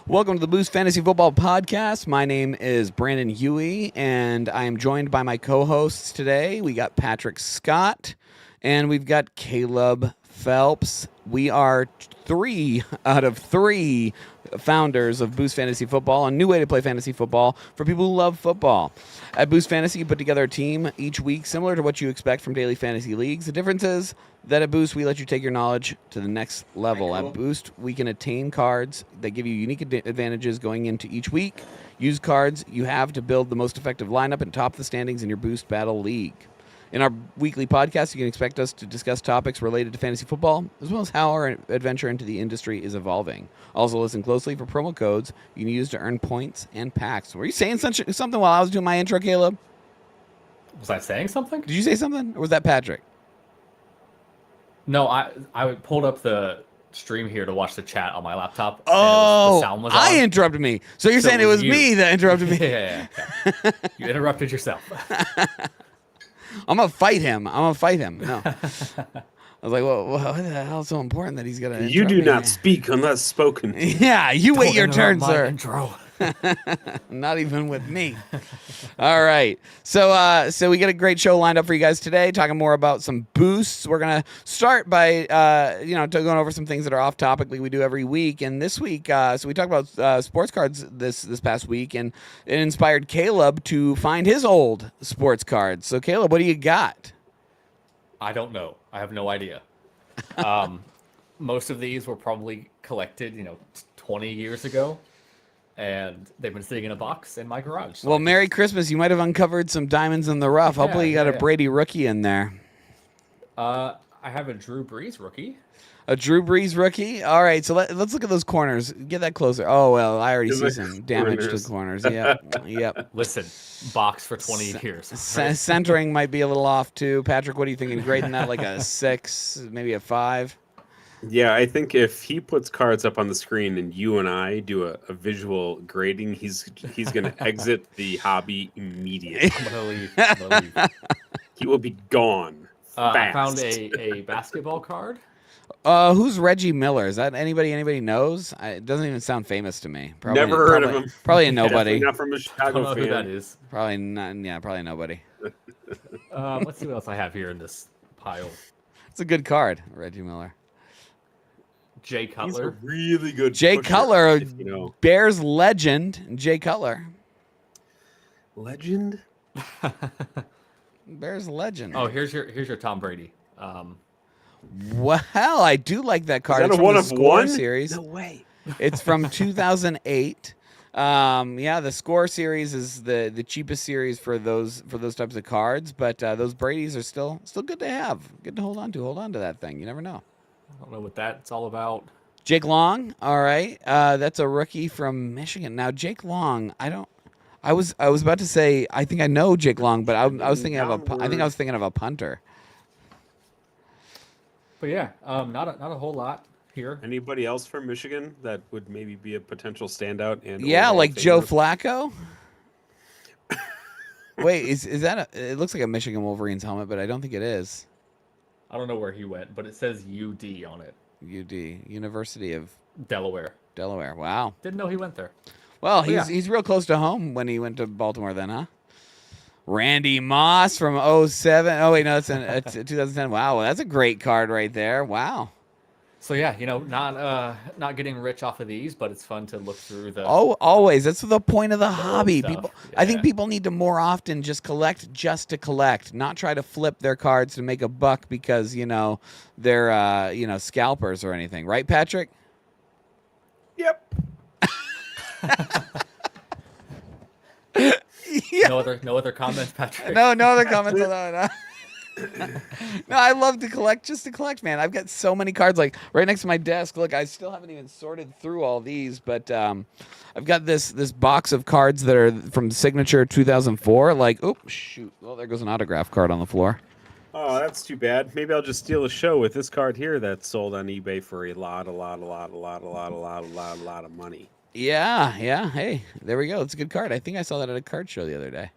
Welcome to the Boost Fantasy Football Podcast. My name is Brandon Huey, and I am joined by my co-hosts today. We got Patrick Scott, and we've got Caleb Phelps. We are 3 out of 3 founders of Boost Fantasy Football, a new way to play fantasy football for people who love football. At Boost Fantasy, you put together a team each week similar to what you expect from daily fantasy leagues. The difference is that at Boost, we let you take your knowledge to the next level. At Boost, we can attain cards that give you unique advantages going into each week. Use cards you have to build the most effective lineup and top the standings in your Boost Battle League. In our weekly podcast, you can expect us to discuss topics related to fantasy football, as well as how our adventure into the industry is evolving. Also, listen closely for promo codes you can use to earn points and packs. Were you saying something while I was doing my intro, Caleb? Was I saying something? Did you say something, or was that Patrick? No, I pulled up the stream here to watch the chat on my laptop. Oh, the sound was on. I interrupted me. So you're saying it was me that interrupted me? Yeah. You interrupted yourself. I'm going to fight him. No. I was like, well, what the hell is so important that he's going to You do not speak unless spoken. Yeah, you wait your turn, sir. Intro. Not even with me. All right. So we got a great show lined up for you guys today, talking more about some boosts. We're going to start by, going over some things that are off topic like we do every week. And this week, so we talked about sports cards this past week, and it inspired Caleb to find his old sports cards. So, Caleb, what do you got? I don't know. I have no idea. Most of these were probably collected, 20 years ago. And they've been sitting in a box in my garage. So well, Merry Christmas. You might have uncovered some diamonds in the rough. Hopefully you got a Brady rookie in there. I have a Drew Brees rookie. A Drew Brees rookie? All right, so let's look at those corners. Get that closer. Oh, well, I already see some damage to the corners. Yep. Listen, box for 20 years. Right? Centering might be a little off, too. Patrick, what are you thinking? Grading that like a 6, maybe a 5? Yeah, I think if he puts cards up on the screen and you and I do a visual grading, he's going to exit the hobby immediately. I'm gonna leave. He will be gone. I found a basketball card. Who's Reggie Miller? Is that anybody knows? It doesn't even sound famous to me. Never heard of him. Probably a nobody. Not from a Chicago I don't know fan. who that is. Probably not. Yeah, probably nobody. Let's see what else I have here in this pile. It's a good card, Reggie Miller. Jay Cutler. He's a really good Jay pusher, Cutler, Bears legend. Jay Cutler. Legend? Bears legend. Oh, here's your Tom Brady. Well, I do like that card. Is that it's a one from of the Score one series. No way. It's from 2008. The Score series is the cheapest series for those types of cards, but those Bradys are still good to have. Good to hold on to. Hold on to that thing. You never know. I don't know what that's all about. Jake Long. All right. That's a rookie from Michigan. Now, Jake Long, I was about to say I think I know Jake Long, but I was thinking of a punter. But yeah, not a whole lot here. Anybody else from Michigan that would maybe be a potential standout? And Like Joe Flacco. Wait, is that it looks like a Michigan Wolverines helmet, but I don't think it is. I don't know where he went, but it says UD on it. UD, University of Delaware. Wow. Didn't know he went there. Well, he's real close to home when he went to Baltimore then, huh? Randy Moss from 07. Oh, wait, no, it's 2010. Wow, that's a great card right there. Wow. So, yeah, not getting rich off of these, but it's fun to look through the... Oh, always. That's the point of the hobby. Stuff. People, I think people need to more often just collect just to collect, not try to flip their cards to make a buck because, they're, scalpers or anything. Right, Patrick? Yep. Yeah. No other comments, Patrick? No other comments on that. No, I love to collect just to collect, man. I've got so many cards like right next to my desk. Look, I still haven't even sorted through all these, but I've got this box of cards that are from Signature 2004. Like, oh shoot! Well, there goes an autograph card on the floor. Oh, that's too bad. Maybe I'll just steal a show with this card here that's sold on eBay for a lot of money. Yeah, yeah. Hey, there we go. It's a good card. I think I saw that at a card show the other day.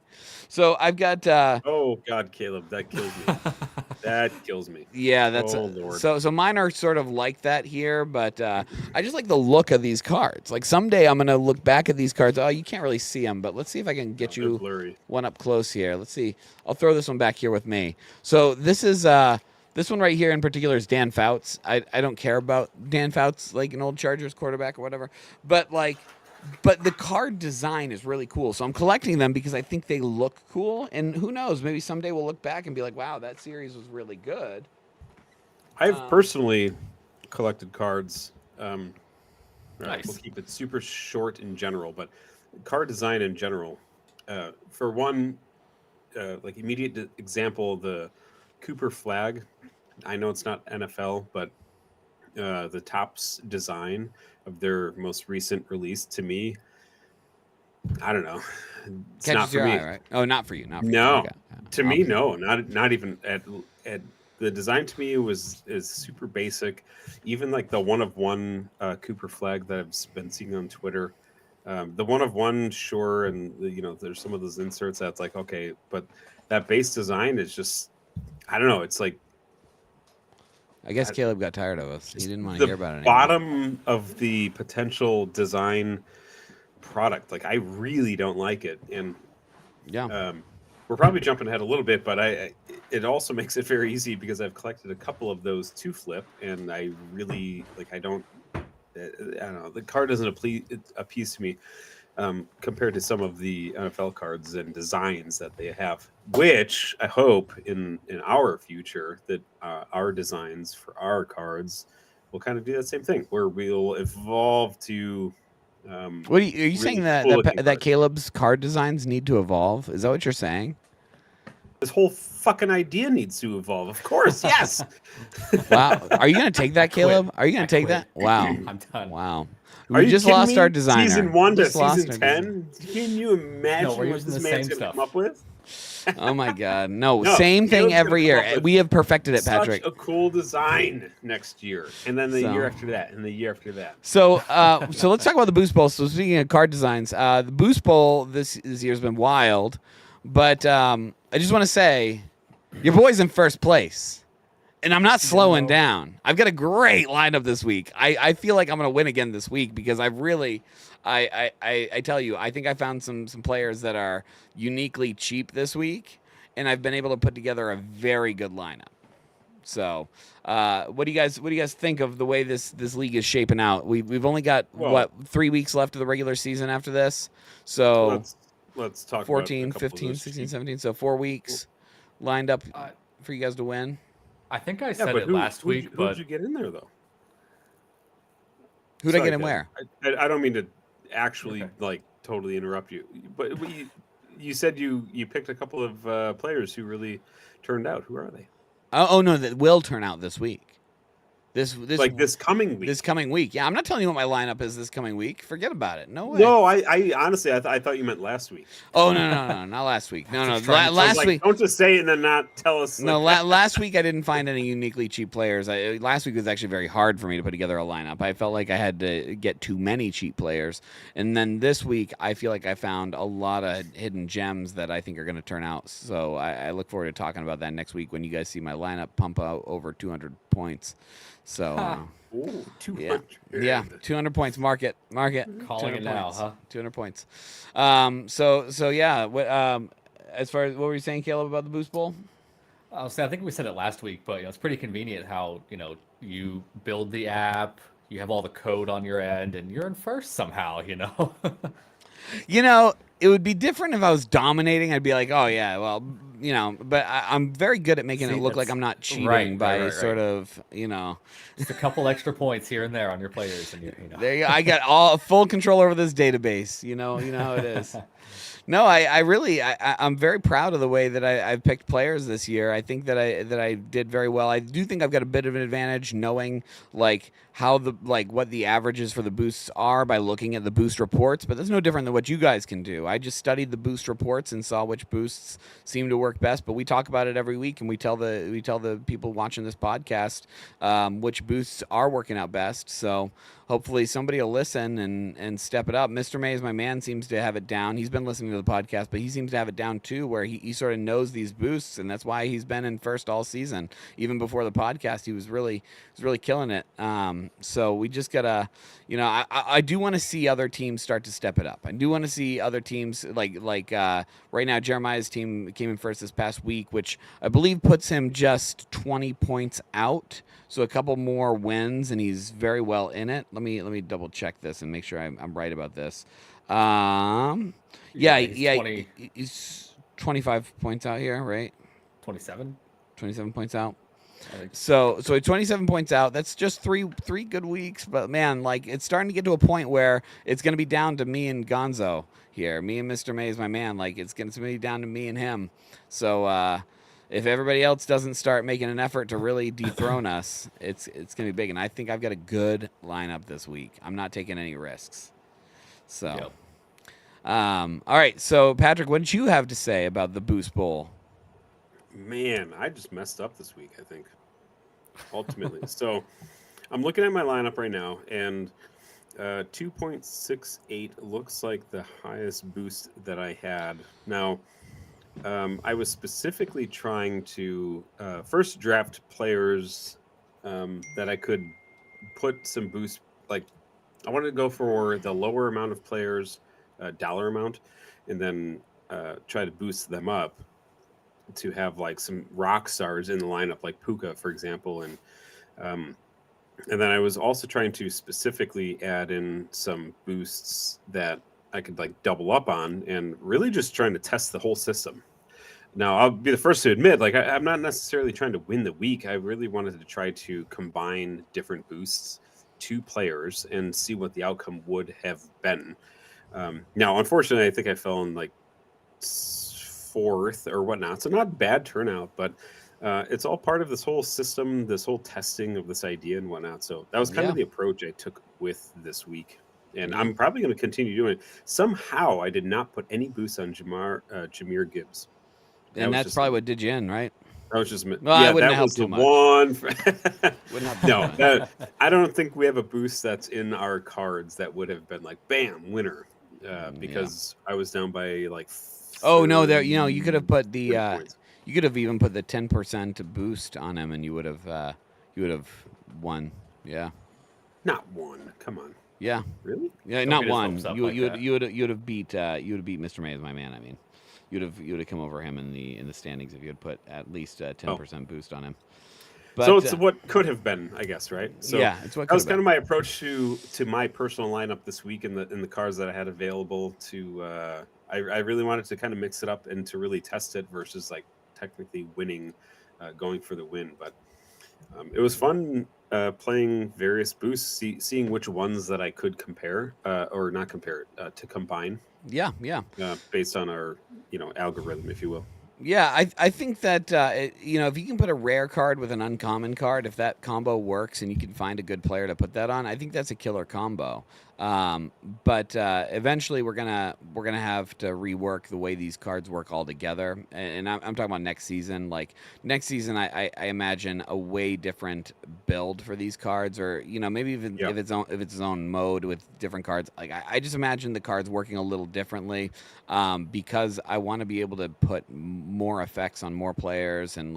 So I've got Oh God, Caleb, that kills me. That kills me. yeah, that's Oh Lord. so mine are sort of like that here, but I just like the look of these cards. Like someday I'm gonna look back at these cards. Oh, you can't really see them, but let's see if I can get They're you blurry. one up close here. Let's see. I'll throw this one back here with me. So this one right here in particular is Dan Fouts. I don't care about Dan Fouts, like an old Chargers quarterback or whatever, but the card design is really cool. So I'm collecting them because I think they look cool. And who knows, maybe someday we'll look back and be like, wow, that series was really good. I've personally collected cards. All right, Nice. we'll keep it super short in general, but card design in general. For one, like immediate example, the Cooper flag. I know it's not NFL, but the Topps design of their most recent release, to me, I don't know. It's not Catches for your me. eye, right? Oh, not for you. Not for you. No, Okay. to me, no, not even at the design to me is super basic. Even like the one of one Cooper flag that I've been seeing on Twitter, the one of one, sure, and there's some of those inserts that's like okay, but that base design is just I don't know. It's like I guess Caleb got tired of us. He didn't want to the hear about it anymore. bottom of the potential design product. Like I really don't like it, and Yeah. we're probably jumping ahead a little bit, but it also makes it very easy because I've collected a couple of those to flip, and I really like. I don't know. The card doesn't appease to me compared to some of the NFL cards and designs that they have. Which I hope in our future that our designs for our cards will kind of do that same thing, where we'll evolve to. What are you saying that cool looking that cards. Caleb's card designs need to evolve? Is that what you're saying? This whole fucking idea needs to evolve. Of course, yes. Wow. Are you gonna take that, Caleb? Are you gonna I take quit. that? Wow. I'm done. Wow. Are We you just kidding lost me? our designer. Season 1 We to just lost season our designer. 10? Can you imagine No, we're what using this the man's same going to stuff. come up with? Oh my God. No, No, same thing Caleb's gonna every come year. up with We have perfected it, Patrick. Such a cool design next year, and then the So- year after that, and the year after that. So let's talk about the Boost Bowl. So speaking of card designs, the Boost Bowl this year's been wild, but I just want to say, your boy's in first place, and I'm not slowing down. I've got a great lineup this week. I feel like I'm going to win again this week because I've really, I tell you, I think I found some players that are uniquely cheap this week, and I've been able to put together a very good lineup. So, what do you guys think of the way this league is shaping out? We've only got Well- 3 weeks left of the regular season after this. So Let's talk 14, about a couple of 15, those 16, cheap- 17. So 4 weeks lined up Uh, for you guys to win. I think I Yeah, said but it last week, who'd but you get in there though? Who'd I Sorry, get in Caleb. where? I don't mean to actually Okay. like totally interrupt you, but you said you picked a couple of players who really turned out. Who are they? Oh no, that will turn out this week. This Like this coming week? this coming week. Yeah, I'm not telling you what my lineup is this coming week. Forget about it. No way. No, I honestly I thought you meant last week. Oh no, not last week. No, Just trying to- I was last like, week. don't just say it and then not tell us. No, like, last week I didn't find any uniquely cheap players. Last week was actually very hard for me to put together a lineup. I felt like I had to get too many cheap players. And then this week, I feel like I found a lot of hidden gems that I think are going to turn out. So I look forward to talking about that next week when you guys see my lineup pump out over 200 points. So, ooh, yeah. 200. Yeah, 200 points. Mark it. calling 200 it now, points. huh? 200 points. So yeah. As far as what were you saying, Caleb, about the Boost Bowl? I think we said it last week, but it's pretty convenient how you build the app, you have all the code on your end, and you're in first somehow. It would be different if I was dominating. I'd be like, oh, yeah, well, but I'm very good at making See, it look like that's- I'm not cheating right, by right. sort of, Just a couple extra points here and there on your players, and there you go. I got all full control over this database. You know how it is. No, I'm very proud of the way that I've picked players this year. I think that I did very well. I do think I've got a bit of an advantage knowing like what the averages for the boosts are by looking at the boost reports, but that's no different than what you guys can do. I just studied the boost reports and saw which boosts seem to work best, but we talk about it every week and we tell the people watching this podcast which boosts are working out best. So hopefully somebody will listen and step it up. Mr. Mays, my man, seems to have it down. He's been listening to the podcast, but he seems to have it down too, where he sort of knows these boosts, and that's why he's been in first all season. Even before the podcast, he was really killing it. So we just gotta, I do want to see other teams start to step it up. I do want to see other teams like right now, Jeremiah's team came in first this past week, which I believe puts him just 20 points out. So a couple more wins, and he's very well in it. Let me double check this and make sure I'm right about this. He's 25 points out here, right? 27. 27 points out. I think. So 27 points out. That's just three good weeks, but man, like it's starting to get to a point where it's going to be down to me and Gonzo here. Me and Mr. Mays, my man. Like it's going to be down to me and him. So if everybody else doesn't start making an effort to really dethrone us, it's going to be big. And I think I've got a good lineup this week. I'm not taking any risks. So, Yep. All right. So, Patrick, what did you have to say about the Boost Bowl? Man, I just messed up this week, I think. Ultimately. So I'm looking at my lineup right now, and 2.68 looks like the highest boost that I had. Now, I was specifically trying to first draft players that I could put some boost. Like, I wanted to go for the lower amount of players, dollar amount, and then try to boost them up to have like some rock stars in the lineup, like Puka, for example, and then I was also trying to specifically add in some boosts that I could like double up on, and really just trying to test the whole system. Now, I'll be the first to admit, like I'm not necessarily trying to win the week. I really wanted to try to combine different boosts to players and see what the outcome would have been. Now, unfortunately, I think I fell in like fourth or whatnot, so not bad turnout, but it's all part of this whole system, this whole testing of this idea and whatnot. So that was kind of the approach I took with this week, and I'm probably going to continue doing it. Somehow, I did not put any boosts on Jahmyr Gibbs, and that's probably what did you in, right? That was just I wouldn't that help was too the much. one. Wouldn't help No, I don't think we have a boost that's in our cards that would have been like bam winner, because I was down by like. Oh no, there you could have put the points. you could have even put the 10% boost on him, and you would have won. Yeah. Not one. Come on. Yeah. Really? Yeah, Don't not get his one. hopes up You like would that. you'd have beat Mr. Mays, my man. I mean, you'd have come over him in the standings if you had put at least a 10% boost on him. But, so it's what could have been, I guess, right? So yeah, it's what that was could kind have of my approach to my personal lineup this week in the cards that I had available. To I really wanted to kind of mix it up and to really test it versus like technically winning, going for the win. But it was fun playing various boosts, seeing which ones that I could compare or not compare to combine. Yeah. Based on our algorithm, if you will. Yeah, I think that if you can put a rare card with an uncommon card, if that combo works and you can find a good player to put that on, I think that's a killer combo. But eventually we're gonna have to rework the way these cards work all together, and I'm talking about next season. Like next season, I imagine a way different build for these cards, or maybe even if it's its own mode with different cards. Like I just imagine the cards working a little differently, because I want to be able to put more effects on more players and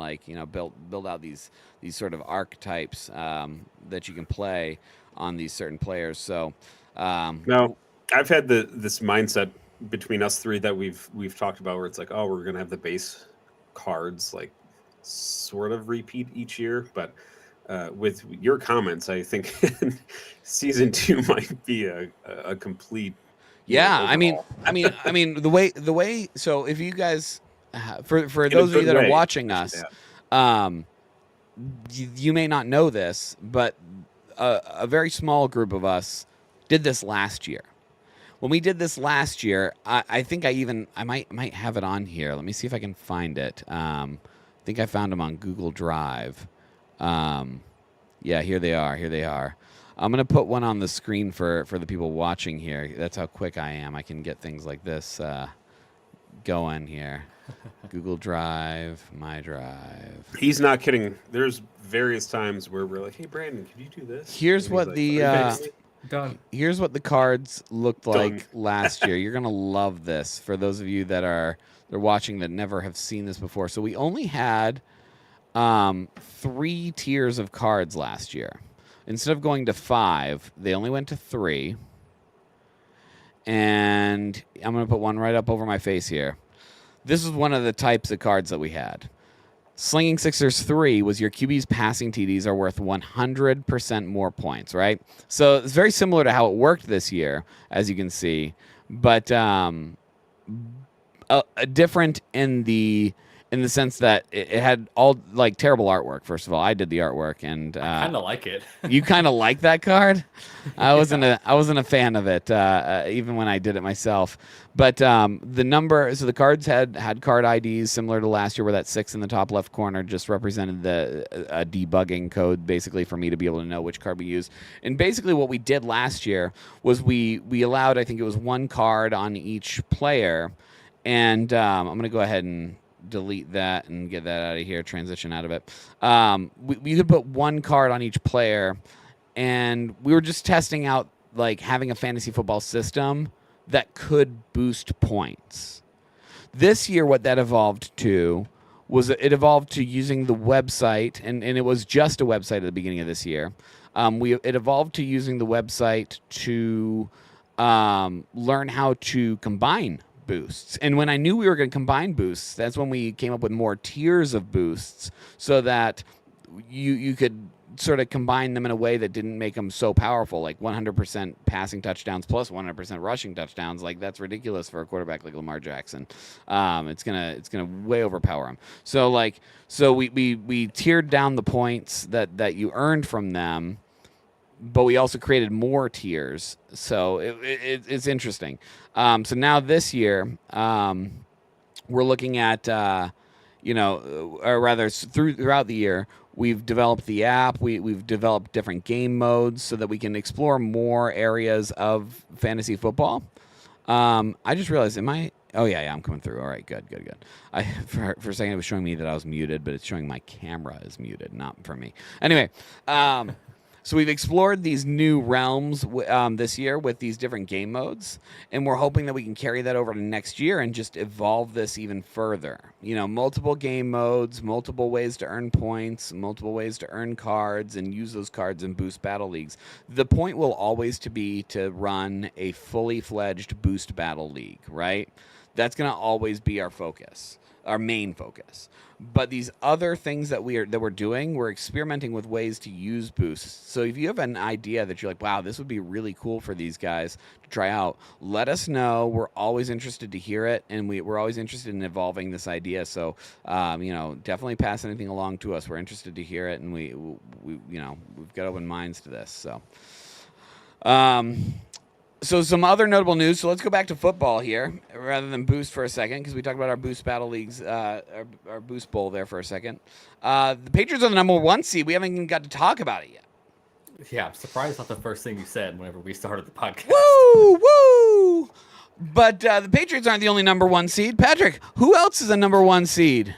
build out these sort of archetypes that you can play on these certain players. So. Now, I've had this mindset between us three that we've talked about, where it's like, oh, we're gonna have the base cards like sort of repeat each year, but with your comments, I think season 2 might be a complete. Yeah, I mean, the way. So if you guys, for those of you that are watching us, you may not know this, but a very small group of us did this last year. when we did this last year, I think I might have it on here. Let me see if I can find it. I think I found them on Google Drive. Yeah, here they are. Here they are. I'm going to put one on the screen for the people watching here. That's how quick I am. I can get things like this going here. Google Drive, my Drive. He's not kidding. There's various times where we're like, "Hey, Brandon, can you do this?" Here's And what he's the "Okay." Done. here's what the cards looked like Done. last year. You're gonna love this. For those of you they're watching that never have seen this before. So we only had 3 tiers of cards last year. Instead of going to 5, they only went to 3. And I'm gonna put one right up over my face here. This is one of the types of cards that we had. Slinging Sixers 3 was your QB's passing TDs are worth 100% more points, right? So it's very similar to how it worked this year, as you can see, but different in the sense that it had all like terrible artwork. First of all, I did the artwork, and I kind of like it. you kind of like that card. I wasn't a fan of it even when I did it myself. But the cards had card IDs similar to last year, where that 6 in the top left corner just represented a debugging code, basically for me to be able to know which card we use. And basically what we did last year was we allowed, I think it was 1 card on each player, and I'm gonna go ahead and delete that and get that out of here, transition out of it. We could put 1 card on each player, and we were just testing out like having a fantasy football system that could boost points. This year, what that evolved to was it evolved to using the website, and it was just a website at the beginning of this year. It evolved to using the website to learn how to combine boosts. And when I knew we were going to combine boosts, that's when we came up with more tiers of boosts, so that you could sort of combine them in a way that didn't make them so powerful, like 100% passing touchdowns plus 100% rushing touchdowns. Like, that's ridiculous for a quarterback like Lamar Jackson. It's gonna way overpower him. So we tiered down the points that you earned from them, but we also created more tiers. So it's interesting. So now this year, we're looking at, or rather throughout the year, we've developed the app. We've developed different game modes so that we can explore more areas of fantasy football. I just realized, oh yeah, I'm coming through. All right, good. For a second, it was showing me that I was muted, but it's showing my camera is muted, not for me. Anyway, so we've explored these new realms this year with these different game modes, and we're hoping that we can carry that over to next year and just evolve this even further. Multiple game modes, multiple ways to earn points, multiple ways to earn cards, and use those cards in Boost Battle Leagues. The point will always be to run a fully fledged Boost Battle League, right? That's going to always be our focus, our main focus. But these other things that we're doing, we're experimenting with ways to use boosts. So if you have an idea that you're like, wow, this would be really cool for these guys to try out, let us know. We're always interested to hear it, and we're always interested in evolving this idea. So definitely pass anything along to us. We're interested to hear it, and we've got open minds to this. So some other notable news. So let's go back to football here rather than Boost for a second, because we talked about our Boost Battle Leagues, our Boost Bowl there for a second. The Patriots are the number 1 seed. We haven't even got to talk about it yet. Yeah, I'm surprised not the first thing you said whenever we started the podcast. Woo! But the Patriots aren't the only number 1 seed. Patrick, who else is a number 1 seed?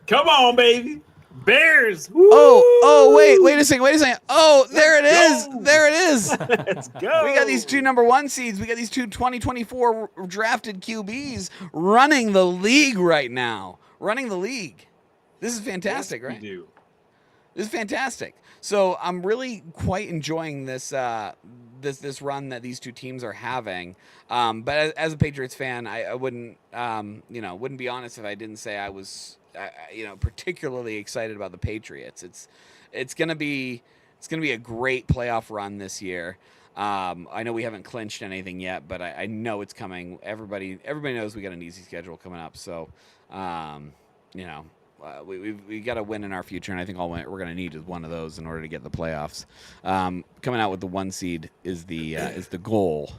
Come on, baby. Bears. Woo! Oh, wait a second. Oh, there it is. There it is. Let's go. We got these 2 number 1 seeds. We got these 2 2024 drafted QBs running the league right now. This is fantastic, yes, right? We do. This is fantastic. So I'm really quite enjoying this this run that these 2 teams are having. But as a Patriots fan, I wouldn't wouldn't be honest if I didn't say I was particularly excited about the Patriots. It's gonna be a great playoff run this year. I know we haven't clinched anything yet, but I know it's coming. Everybody knows we got an easy schedule coming up. So we got to win in our future, and I think all we're going to need is one of those in order to get the playoffs. Coming out with the 1 seed is the goal,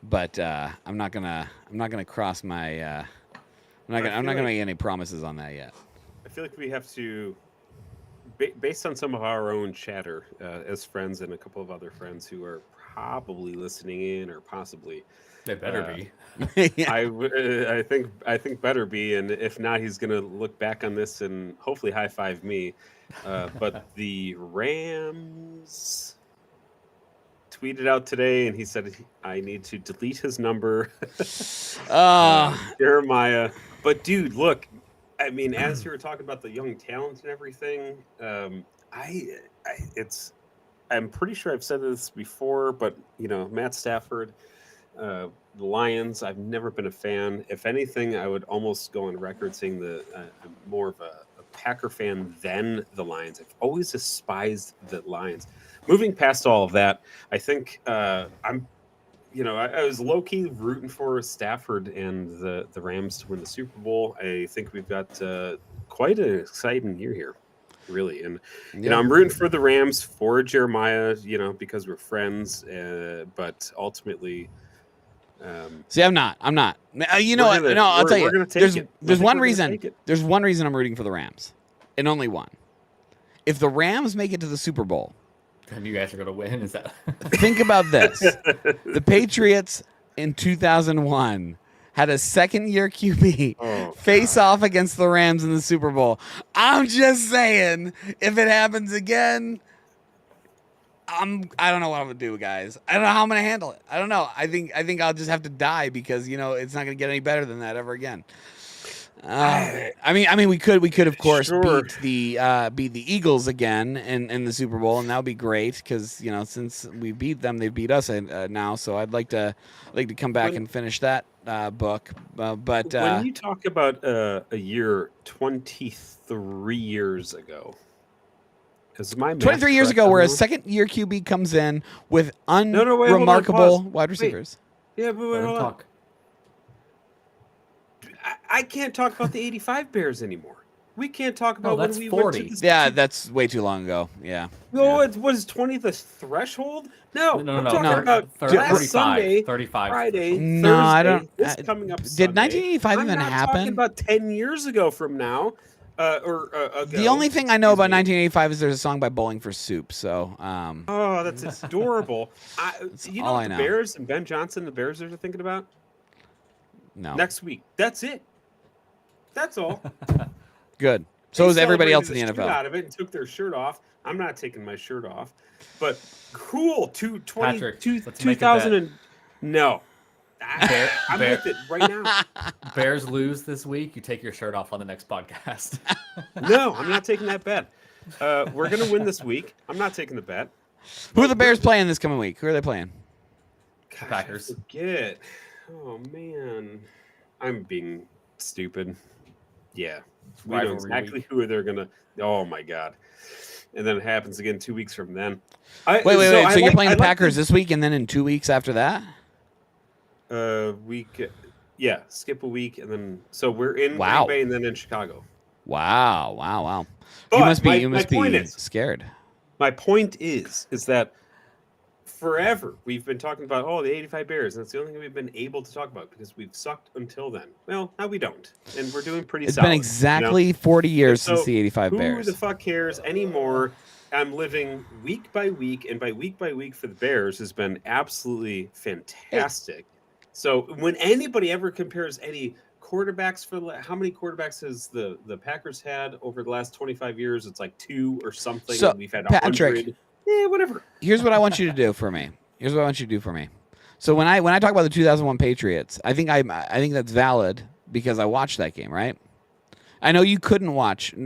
but I'm not gonna cross my. I'm not gonna make any promises on that yet. I feel like we have to, based on some of our own chatter as friends and a couple of other friends who are probably listening in or possibly. They better be. Yeah. I think better be, and if not, he's gonna look back on this and hopefully high five me. But the Rams tweeted out today, and he said I need to delete his number. Jeremiah, but dude, look, I mean, as you were talking about the young talent and everything, I'm pretty sure I've said this before, but Matt Stafford. The Lions, I've never been a fan. If anything, I would almost go on record saying that I'm more of a Packer fan than the Lions. I've always despised the Lions. Moving past all of that, I think I was low-key rooting for Stafford and the Rams to win the Super Bowl. I think we've got quite an exciting year here, really. And, I'm rooting for the Rams for Jeremiah, because we're friends. But ultimately... See, I'm not. You know what? No, I'll tell you. There's one reason. There's one reason I'm rooting for the Rams, and only one. If the Rams make it to the Super Bowl, then you guys are gonna win. Is that? Think about this: the Patriots in 2001 had a second-year QB face off against the Rams in the Super Bowl. I'm just saying, if it happens again. I don't know what I'm gonna do, guys. I don't know how I'm gonna handle it. I don't know. I think I'll just have to die because it's not gonna get any better than that ever again. I mean, we could of course beat the Eagles again in the Super Bowl, and that would be great because since we beat them, they beat us now. So I'd like to come back and finish that book. But when you talk about a year 23 years ago. 23 years ago, where a second-year QB comes in with unremarkable wide receivers. Yeah, but wait, hold on. I can't talk about the 85 Bears anymore. We can't talk about when we 40. went to the... Yeah, that's way too long ago. Yeah. No, it was 20 the threshold? No, I'm talking about 35, Sunday, 35. Friday, no, Thursday, I don't. this coming up Did 1985 even happen? I'm talking about 10 years ago from now. Ago. The only thing I know about 1985 is there's a song by Bowling for Soup. So, oh, that's adorable. You know all what I the know. Bears and Ben Johnson, the Bears are thinking about? No. Next week. That's it. That's all. Good. So is everybody else in the NFL. Out of it and took their shirt off. I'm not taking my shirt off. But cool. 2000 and no. I'm with it right now. Bears lose this week. You take your shirt off on the next podcast. No, I'm not taking that bet. We're going to win this week. I'm not taking the bet. Who are the Bears playing this coming week? Who are they playing? Gosh, Packers. I forget. Oh, man. I'm being stupid. Yeah. We know exactly who they're going to... Oh, my God. And then it happens again 2 weeks from then. Wait. So you're playing the Packers this week and then in 2 weeks after that? Skip a week and then so we're in Wow. Green Bay and then in Chicago. Wow. But you must my point be is, scared. My point is that forever we've been talking about the 85 Bears, and that's the only thing we've been able to talk about because we've sucked until then. Well, now we don't, and we're doing pretty. It's solid, been exactly 40 years since the 85 who Bears. Who the fuck cares anymore? I'm living week by week, and by week for the Bears has been absolutely fantastic. So when anybody ever compares any quarterbacks how many quarterbacks has the Packers had over the last 25 years? It's like 2 or something. So, and we've had 100. Patrick, whatever. Here's what I want you to do for me. So when I talk about the 2001 Patriots, I think that's valid because I watched that game, right? I know you couldn't watch he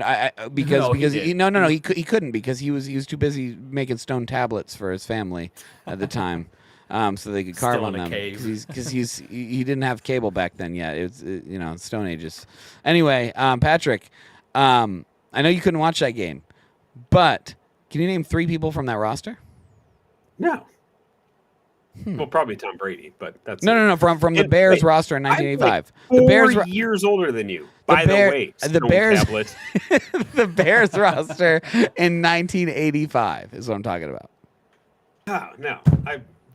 couldn't because he was too busy making stone tablets for his family at the time. So they could carve on them because he didn't have cable back then yet. It's Stone Ages. Anyway, Patrick, I know you couldn't watch that game, but can you name 3 people from that roster? No. Well, probably Tom Brady, but that's no. From the Bears roster in 1985. I'm the Bears years older than you. By the way, the Bears tablet. The Bears roster in 1985 is what I'm talking about. Oh, no.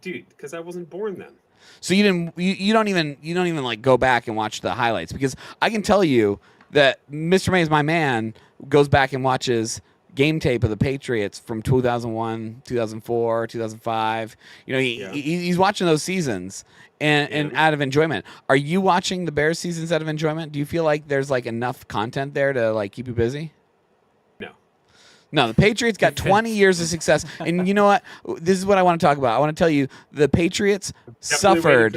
Dude, because I wasn't born then. So you don't even like go back and watch the highlights, because I can tell you that Mr. May is my man goes back and watches game tape of the Patriots from 2001, 2004, 2005. You know, he's watching those seasons and out of enjoyment. Are you watching the Bears seasons out of enjoyment? Do you feel like there's like enough content there to like keep you busy? No, the Patriots got 20 years of success. And you know what? This is what I want to talk about. I want to tell you the Patriots suffered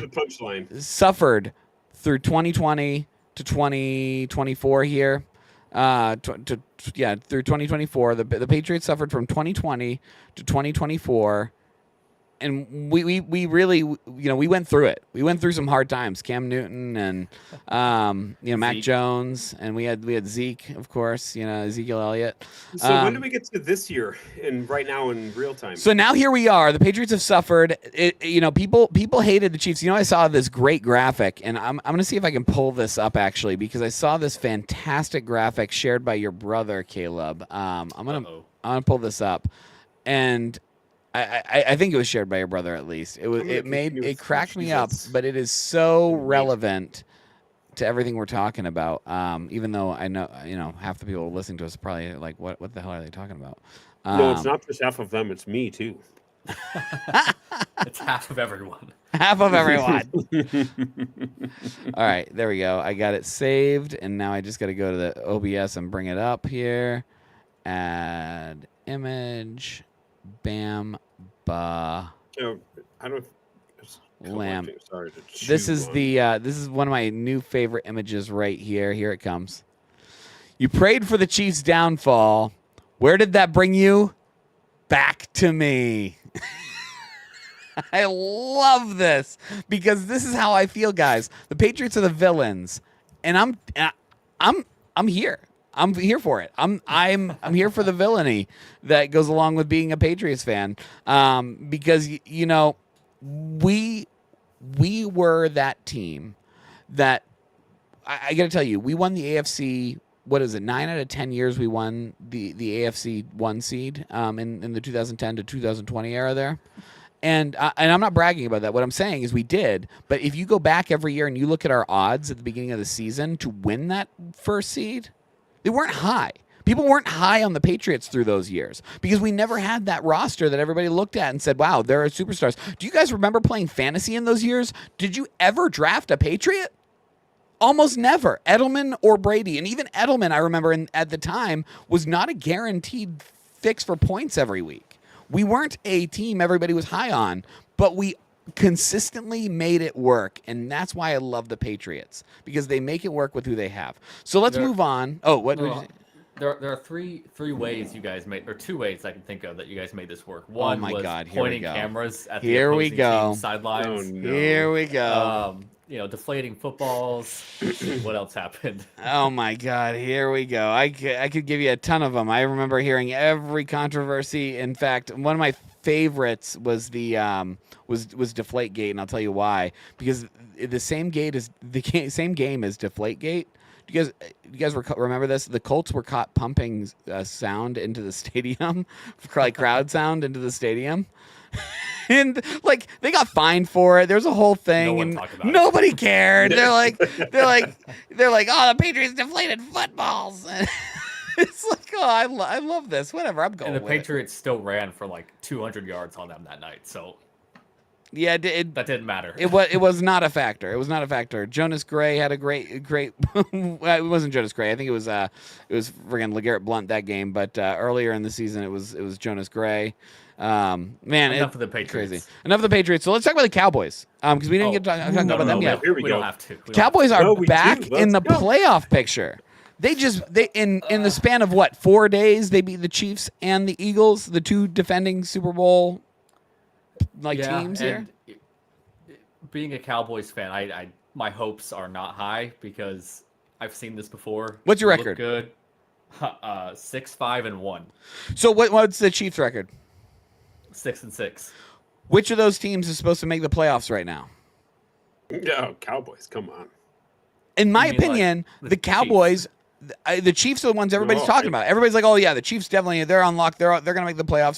through 2020 to 2024 here. Through 2024. The Patriots suffered from 2020 to 2024. And we really, we went through it. We went through some hard times. Cam Newton and Mac Jones, and we had Zeke, of course. Ezekiel Elliott. So when do we get to this year and right now in real time? So now here we are. The Patriots have suffered. People hated the Chiefs. I saw this great graphic, and I'm going to see if I can pull this up actually, because I saw this fantastic graphic shared by your brother Caleb. I'm gonna pull this up, and I think it was shared by your brother at least. It cracked me up, but it is so relevant to everything we're talking about. Even though I know, half the people listening to us are probably like, what the hell are they talking about? No, it's not just half of them, it's me too. It's half of everyone. Half of everyone. All right, there we go. I got it saved, and now I just got to go to the OBS and bring it up here. Add image. Bam, ba. I don't. Lamb. This is this is one of my new favorite images right here. Here it comes. You prayed for the Chiefs' downfall. Where did that bring you? Back to me. I love this because this is how I feel, guys. The Patriots are the villains, and I'm here. I'm here for it. I'm here for the villainy that goes along with being a Patriots fan. Because we were that team that I got to tell you, we won the AFC. What is it? 9 out of 10 years we won the AFC 1 seed in the 2010 to 2020 era there. And I'm not bragging about that. What I'm saying is we did. But if you go back every year and you look at our odds at the beginning of the season to win that first seed, they weren't high. People weren't high on the Patriots through those years because we never had that roster that everybody looked at and said, wow, they're superstars. Do you guys remember playing fantasy in those years? Did you ever draft a Patriot? Almost never. Edelman or Brady. And even Edelman, I remember at the time, was not a guaranteed fix for points every week. We weren't a team everybody was high on, but we consistently made it work, and that's why I love the Patriots, because they make it work with who they have. So let's move on. Oh, what? There are three ways you guys made, or 2 ways I can think of that you guys made this work. One was pointing cameras at the opposing team sidelines. Oh, no. Here we go. Deflating footballs. What else happened? Oh my God! Here we go. I could give you a ton of them. I remember hearing every controversy. In fact, one of my favorites was the was Deflategate, and I'll tell you why. Because the same game as Deflategate. Do you guys remember this? The Colts were caught pumping sound into the stadium, like crowd sound into the stadium. And like they got fined for it. There's a whole thing, and nobody cared. They're like, oh, the Patriots deflated footballs. And it's like, oh, I love this. Whatever, I'm going. And the Patriots still ran for like 200 yards on them that night. So yeah, that didn't matter. It was not a factor. It was not a factor. Jonas Gray had a great. It wasn't Jonas Gray. I think it was friggin' LeGarrette Blount that game. But earlier in the season, it was Jonas Gray. Enough of the Patriots. Crazy. Enough of the Patriots. So let's talk about the Cowboys. Because we didn't get to talk about them yet. Here we go. Don't have to. Cowboys are back in the playoff picture. They in the span of what, 4 days, they beat the Chiefs and the Eagles, the 2 defending Super Bowl teams here. Being a Cowboys fan, my hopes are not high because I've seen this before. What's your record? Good. 6-5-1. So what's the Chiefs' record? 6-6. Which of those teams is supposed to make the playoffs right now? No, Cowboys. Come on. In my opinion, the Cowboys, the Chiefs are the ones everybody's talking about. Everybody's like, "Oh yeah, the Chiefs definitely they're on lock. They're going to make the playoffs."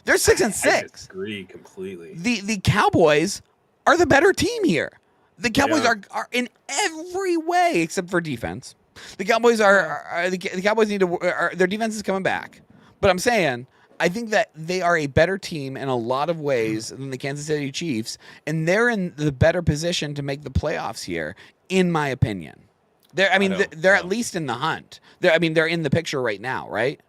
They're 6-6. I disagree completely. The Cowboys are the better team here. The Cowboys Yeah. are in every way except for defense. The Cowboys the Cowboys need to their defense is coming back. But I'm saying I think that they are a better team in a lot of ways than the Kansas City Chiefs, and they're in the better position to make the playoffs here, in my opinion. They're know. at least in the hunt. They're in the picture right now, right?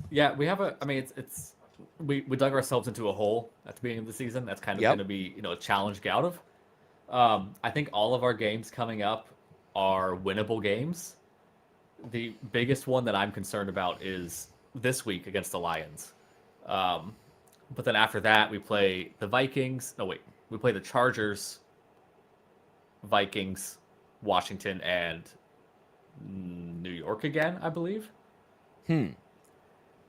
Yeah, we have it's we dug ourselves into a hole at the beginning of the season. That's kind of Yep. going to be, a challenge to get out of. I think all of our games coming up are winnable games. The biggest one that I'm concerned about is this week against the Lions. But then after that, we play the Vikings. No, wait. We play the Chargers, Vikings, Washington, and New York again, I believe.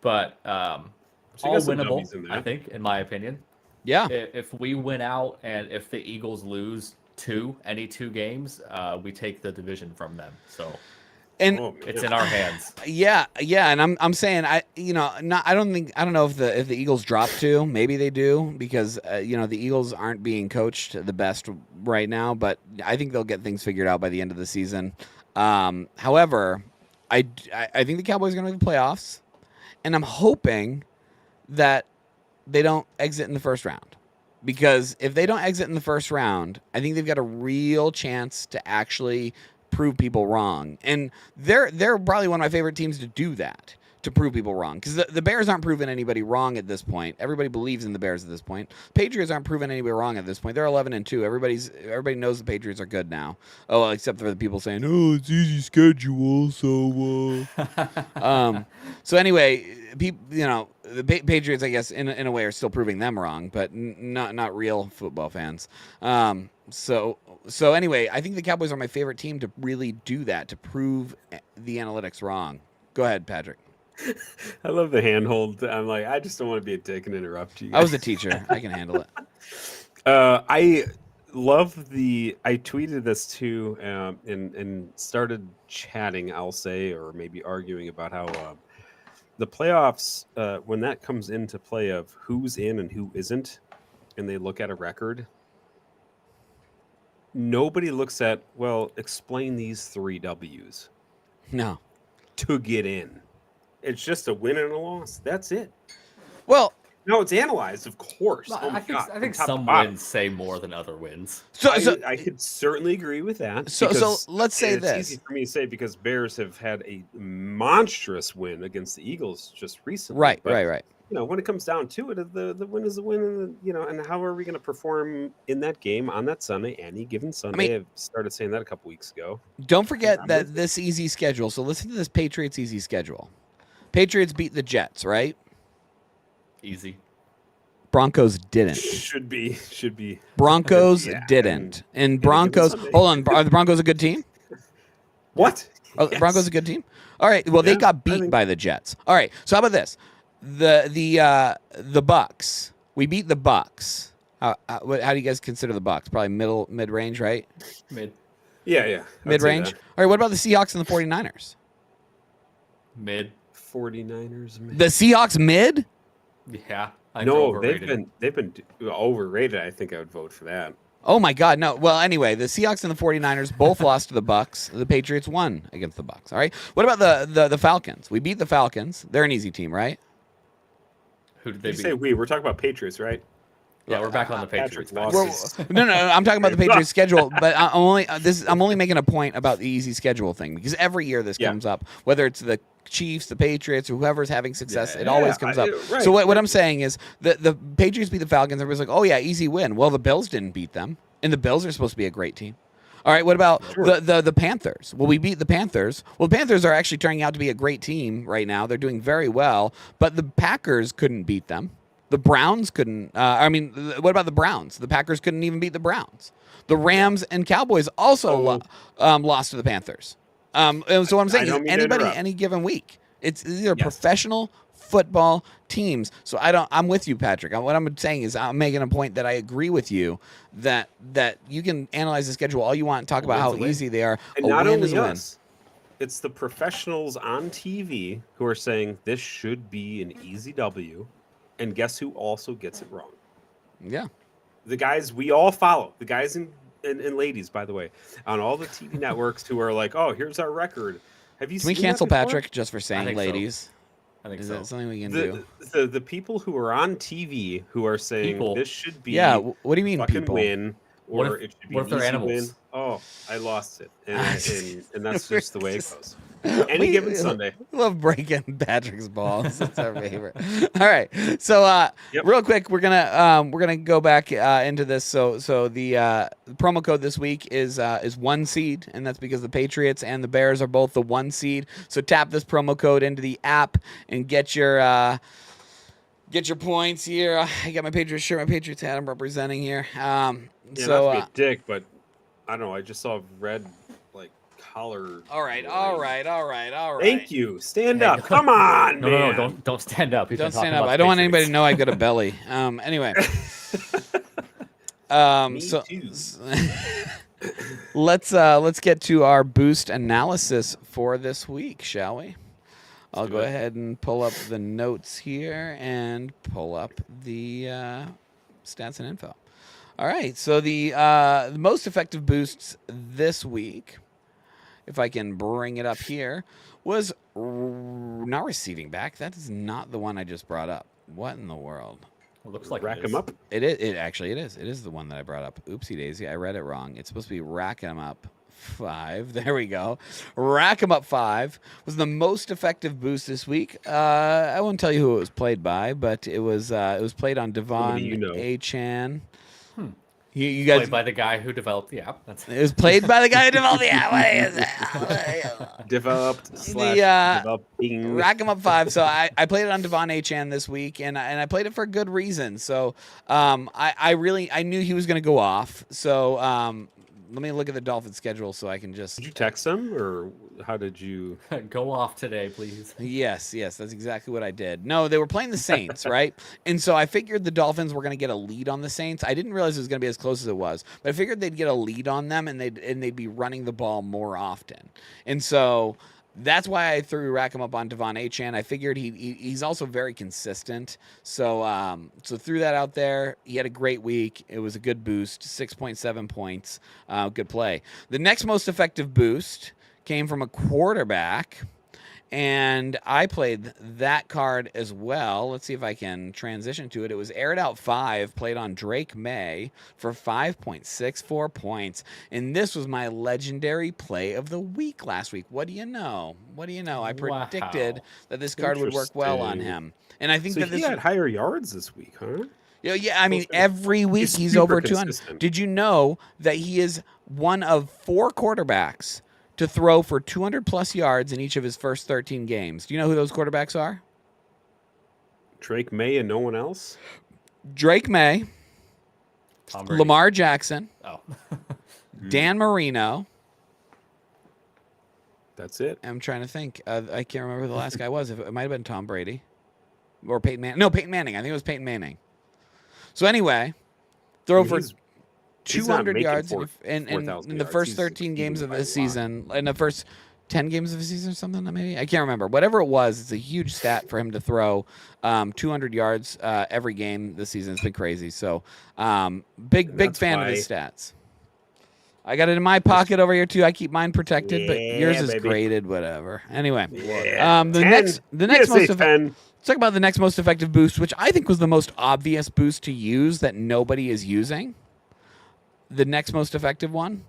But So you all got some winnable, W's in there. I think, in my opinion. Yeah. If we win out and if the Eagles lose any two games, we take the division from them. So And Oh, it's man. in our hands. yeah, and I'm saying I don't know if the Eagles drop two, maybe they do because the Eagles aren't being coached the best right now, but I think they'll get things figured out by the end of the season. However, I think the Cowboys are going to make the playoffs, and I'm hoping that they don't exit in the first round. Because if they don't exit in the first round, I think they've got a real chance to actually prove people wrong. And they're probably one of my favorite teams to do that, to prove people wrong. Because the Bears aren't proving anybody wrong at this point. Everybody believes in the Bears at this point. Patriots aren't proving anybody wrong at this point. They're 11-2. Everybody knows the Patriots are good now. Oh, well, except for the people saying, "Oh, it's easy schedule." So anyway, the Patriots, I guess, in a way, are still proving them wrong, but not real football fans. So anyway, I think the Cowboys are my favorite team to really do that, to prove the analytics wrong. Go ahead, Patrick. I love the handhold. I'm like, I just don't want to be a dick and interrupt you. I was a teacher. I can handle it. I love I tweeted this too, and started chatting, I'll say, or maybe arguing about how the playoffs, when that comes into play of who's in and who isn't, and they look at a record, nobody looks at, well, explain these 3 W's No. to get in. It's just a win and a loss. That's it. Well, No, it's analyzed, of course. Oh my I think, God, I think from top to some bottom. wins say more than other wins. I could certainly agree with that. So because let's say it's this. easy for me to say because Bears have had a monstrous win against the Eagles just recently. Right. But, when it comes down to it, the win is the win, and how are we going to perform in that game on that Sunday, any given Sunday? I've started saying that a couple weeks ago. Don't forget that this easy schedule. So listen to this Patriots easy schedule. Patriots beat the Jets, right? Easy. Broncos didn't. Should be. Broncos Yeah, didn't. And given Broncos, Sunday. hold on, are the Broncos a good team? What? Are the Yes. Broncos a good team? All right. Well, they Yeah, got I beat think- by the Jets. All right. So how about this? The Bucks. We beat the Bucks. How do you guys consider the Bucks? Probably mid range, right? Mid. Yeah. I'd say Mid range. that. All right. What about the Seahawks and the 49ers? Mid. 49ers. Man. The Seahawks mid? Yeah. I think they're No, overrated. they've been overrated. I think I would vote for that. Oh my God, no. Well, anyway, the Seahawks and the 49ers both lost to the Bucks. The Patriots won against the Bucks. All right. What about the Falcons? We beat the Falcons. They're an easy team, right? Who did they You beat? say we're talking about Patriots, right? Yeah, we're back on the Patrick Patriots. lost. back. No, I'm talking about the Patriots schedule, but I'm only making a point about the easy schedule thing because every year this Yeah. comes up, whether it's the Chiefs, the Patriots, or whoever's having success, it Yeah, always comes up. right. So what I'm saying is the Patriots beat the Falcons. Everybody's like, oh yeah, easy win. Well, the Bills didn't beat them, and the Bills are supposed to be a great team. All right, what about the Panthers? Well, we beat the Panthers. Well, the Panthers are actually turning out to be a great team right now. They're doing very well, but the Packers couldn't beat them. The Browns couldn't. What about the Browns? The Packers couldn't even beat the Browns. The Rams and Cowboys also lost to the Panthers. And so what I'm saying I don't is mean to anybody interrupt. any given week. These are Yes. professional football teams. So I'm with you, Patrick. What I'm saying is I'm making a point that I agree with you that you can analyze the schedule all you want and talk about how win's a win. easy they are. And A not win is only a win. us, it's the professionals on TV who are saying this should be an easy W. And guess who also gets it wrong? Yeah. the guys we all follow, the guys and ladies, by the way, on all the TV networks who are like, oh, here's our record. Have you Can we seen that cancel before? Patrick just for saying think so. ladies? I think Is so. that something we can do? The people who are on TV who are saying People. this should be Yeah. What do you mean, fucking people? win, What or if- it should be what an if they're easy animals? win. Oh, I lost it, and that's We're just the way it just- goes. Any given Sunday. We love breaking Patrick's balls. It's our favorite. All right. So Yep. real quick, we're gonna go back into this. So the promo code this week is 1 seed, and that's because the Patriots and the Bears are both the 1 seed. So tap this promo code into the app and get your points here. I got my Patriots shirt, my Patriots hat. I'm representing here. Yeah, So not to be a dick, but I don't know. I just saw red like collar. all right. Thank you. Stand Hey, up. no- Come on, No, man. no, don't stand up. He's Don't been talking stand up. about I don't want anybody Patriots. to know I got a belly. Anyway. Me So too. let's get to our boost analysis for this week, shall we? I'll do go it. ahead and pull up the notes here and pull up the stats and info. All right, so the most effective boosts this week, if I can bring it up here, was not receiving back. That is not the one I just brought up. What in the world? It looks like Rack it them is. up. It is. It actually it is. It is the one that I brought up. Oopsie daisy. I read it wrong. It's supposed to be rack 'em up 5. There we go. Rack 'em up 5 was the most effective boost this week. I won't tell you who it was played by, but it was played on Devon you know. A-Chan. Hmm. You guys. Played by the guy who developed the app. That's It was played by the guy who developed the app. What is that? Developed slash developing. Rack 'em up 5. So I played it on Devon A-Chan this week, and I played it for a good reason. So I knew he was going to go off. So let me look at the Dolphins schedule so I can just. Did you text them, or how did you? go off today, please. Yes, that's exactly what I did. No, they were playing the Saints, right? And so I figured the Dolphins were going to get a lead on the Saints. I didn't realize it was going to be as close as it was, but I figured they'd get a lead on them and they'd be running the ball more often. And so that's why I threw rack him up on Devon A-Chan. I figured he's also very consistent. So so threw that out there. He had a great week. It was a good boost, 6.7 points. Good play. The next most effective boost came from a quarterback, and I played that card as well. Let's see if I can transition to it. It was Aired Out 5, played on Drake May for 5.64 points, and this was my legendary play of the week last week. What do you know? I predicted Wow. that this card would work well on Interesting. him, and I think So that he this. had higher yards this week, huh? Yeah, I mean, Okay. every week He's he's super over 200. consistent. Did you know that he is one of 4 quarterbacks to throw for 200-plus yards in each of his first 13 games? Do you know who those quarterbacks are? Drake May and no one else. Drake May, Tom Brady. Lamar Jackson, Oh. Dan Marino. That's it. I'm trying to think. I can't remember who the last guy was. It might have been Tom Brady or Peyton Manning. No, Peyton Manning. I think it was Peyton Manning. So anyway, throw I mean, for he's not 200 making yards in 4,000 the yards. first He's 13 games leading of by the a lot. season, in the first 10 games of the season or something, maybe? I can't remember. Whatever it was, it's a huge stat for him to throw 200 yards every game this season. It's been crazy. So big that's fan of why- his stats. I got it in my pocket over here, too. I keep mine protected, but yours Yeah, is baby. graded, whatever. Anyway. Yeah. The 10. next PSA most 10. Let's talk about the next most effective boost, which I think was the most obvious boost to use that nobody is using. The next most effective one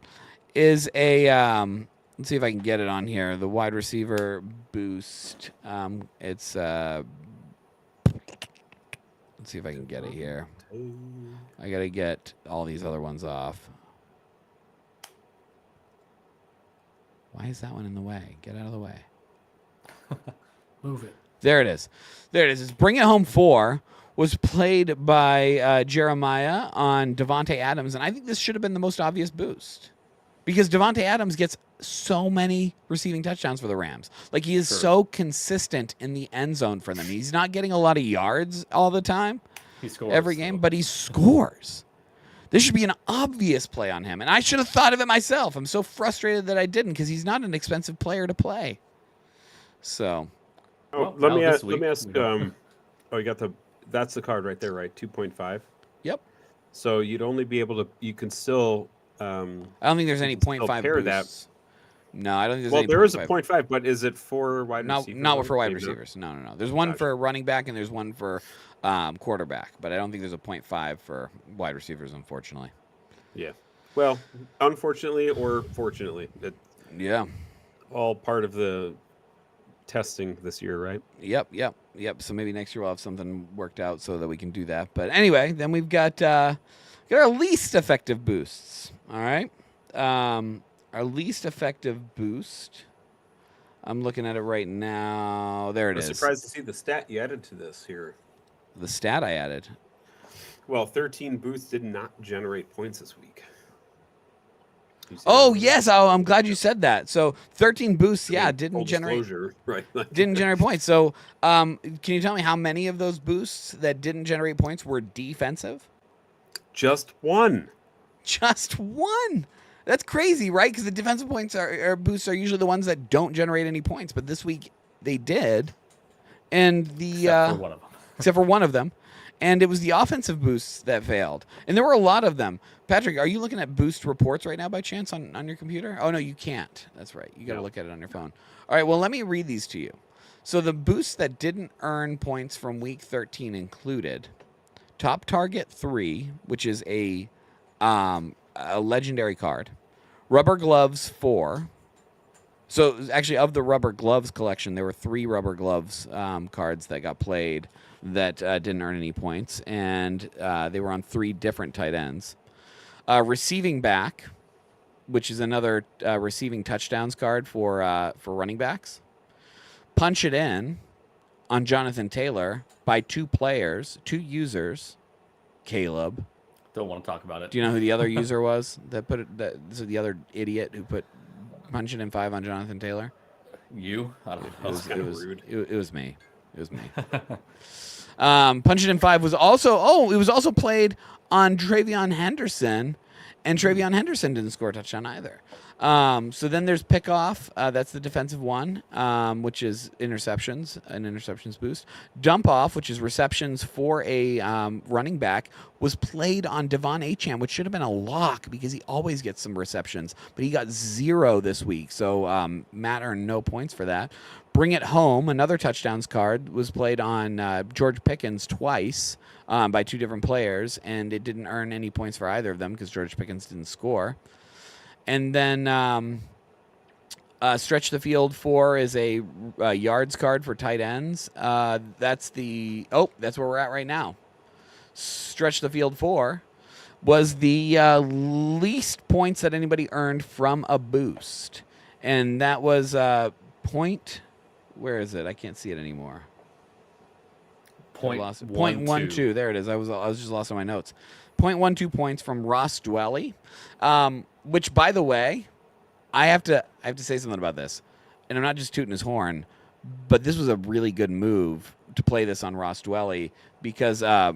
is a let's see if I can get it on here. The wide receiver boost. It's let's see if I can get it here. I got to get all these other ones off. Why is that one in the way? Get out of the way. Move it. There it is. It's Bring It Home 4 was played by Jeremiah on Devontae Adams, and I think this should have been the most obvious boost because Devontae Adams gets so many receiving touchdowns for the Rams. Like, he is Sure. so consistent in the end zone for them. He's not getting a lot of yards all the time, He scores every game, but he scores. This should be an obvious play on him, and I should have thought of it myself. I'm so frustrated that I didn't because he's not an expensive player to play. So... Oh, Well, let now me this ask. week, we don't- Oh, you got the. That's the card right there, right? 2.5. Yep. So you'd only be able to. You can still. I don't think there's any You can still 0.5 pair that. boosts. No, I don't think there's Well, any there is a 0.5. 0.5, but is it for wide No, receivers? not for wide Maybe not. receivers. No. There's one Gotcha. for running back and there's one for quarterback, but I don't think there's a 0.5 for wide receivers, unfortunately. Yeah. Well, unfortunately or fortunately, it's Yeah. all part of the testing this year, right? Yep. So maybe next year we'll have something worked out so that we can do that. But anyway, then we've got our least effective boosts. All right. Our least effective boost. I'm looking at it right now. There it I'm is. surprised to see the stat you added to this here. The stat I added. Well, 13 boosts did not generate points this week. You see Oh that? yes, I'm glad you said that. So 13 boosts, I mean, didn't full generate disclosure, right? didn't generate points. So can you tell me how many of those boosts that didn't generate points were defensive? Just one. Just one. That's crazy, right? Because the defensive points or boosts are usually the ones that don't generate any points, but this week they did, and the Except for one of them. except for one of them, and it was the offensive boosts that failed, and there were a lot of them. Patrick, are you looking at boost reports right now by chance on your computer? Oh no, you can't. That's right. You got to No. look at it on your phone. All right. Well, let me read these to you. So the boosts that didn't earn points from week 13 included Top Target 3, which is a legendary card. Rubber Gloves 4. So actually, of the Rubber Gloves collection, there were 3 Rubber Gloves cards that got played that didn't earn any points, and they were on 3 different tight ends. Receiving Back, which is another receiving touchdowns card for running backs. Punch It In on Jonathan Taylor by 2 players, 2 users. Caleb. Don't want to talk about it. Do you know who the other user was that put it? This is the other idiot who put Punch It In 5 on Jonathan Taylor. You? I don't It know. was, kinda it was, rude. it was me. It was me. Punch It In 5 was also it was also played on Travion Henderson, and Travion Henderson didn't score a touchdown either. So then there's Pickoff. That's the defensive one, which is interceptions, an interceptions boost. Dump Off, which is receptions for a running back, was played on Devon Achane, which should have been a lock because he always gets some receptions, but he got 0 this week. So Matt earned no points for that. Bring It Home, another touchdowns card, was played on George Pickens twice by 2 different players, and it didn't earn any points for either of them because George Pickens didn't score. And then Stretch the Field 4 is a yards card for tight ends. That's where we're at right now. Stretch the Field 4 was the least points that anybody earned from a boost. And that was point. Where is it? I can't see it anymore. Point I lost it. 0.12. There it is. I was just lost on my notes. 0.12 points from Ross Dwelly, which, by the way, I have to say something about this, and I'm not just tooting his horn, but this was a really good move to play this on Ross Dwelly because Ross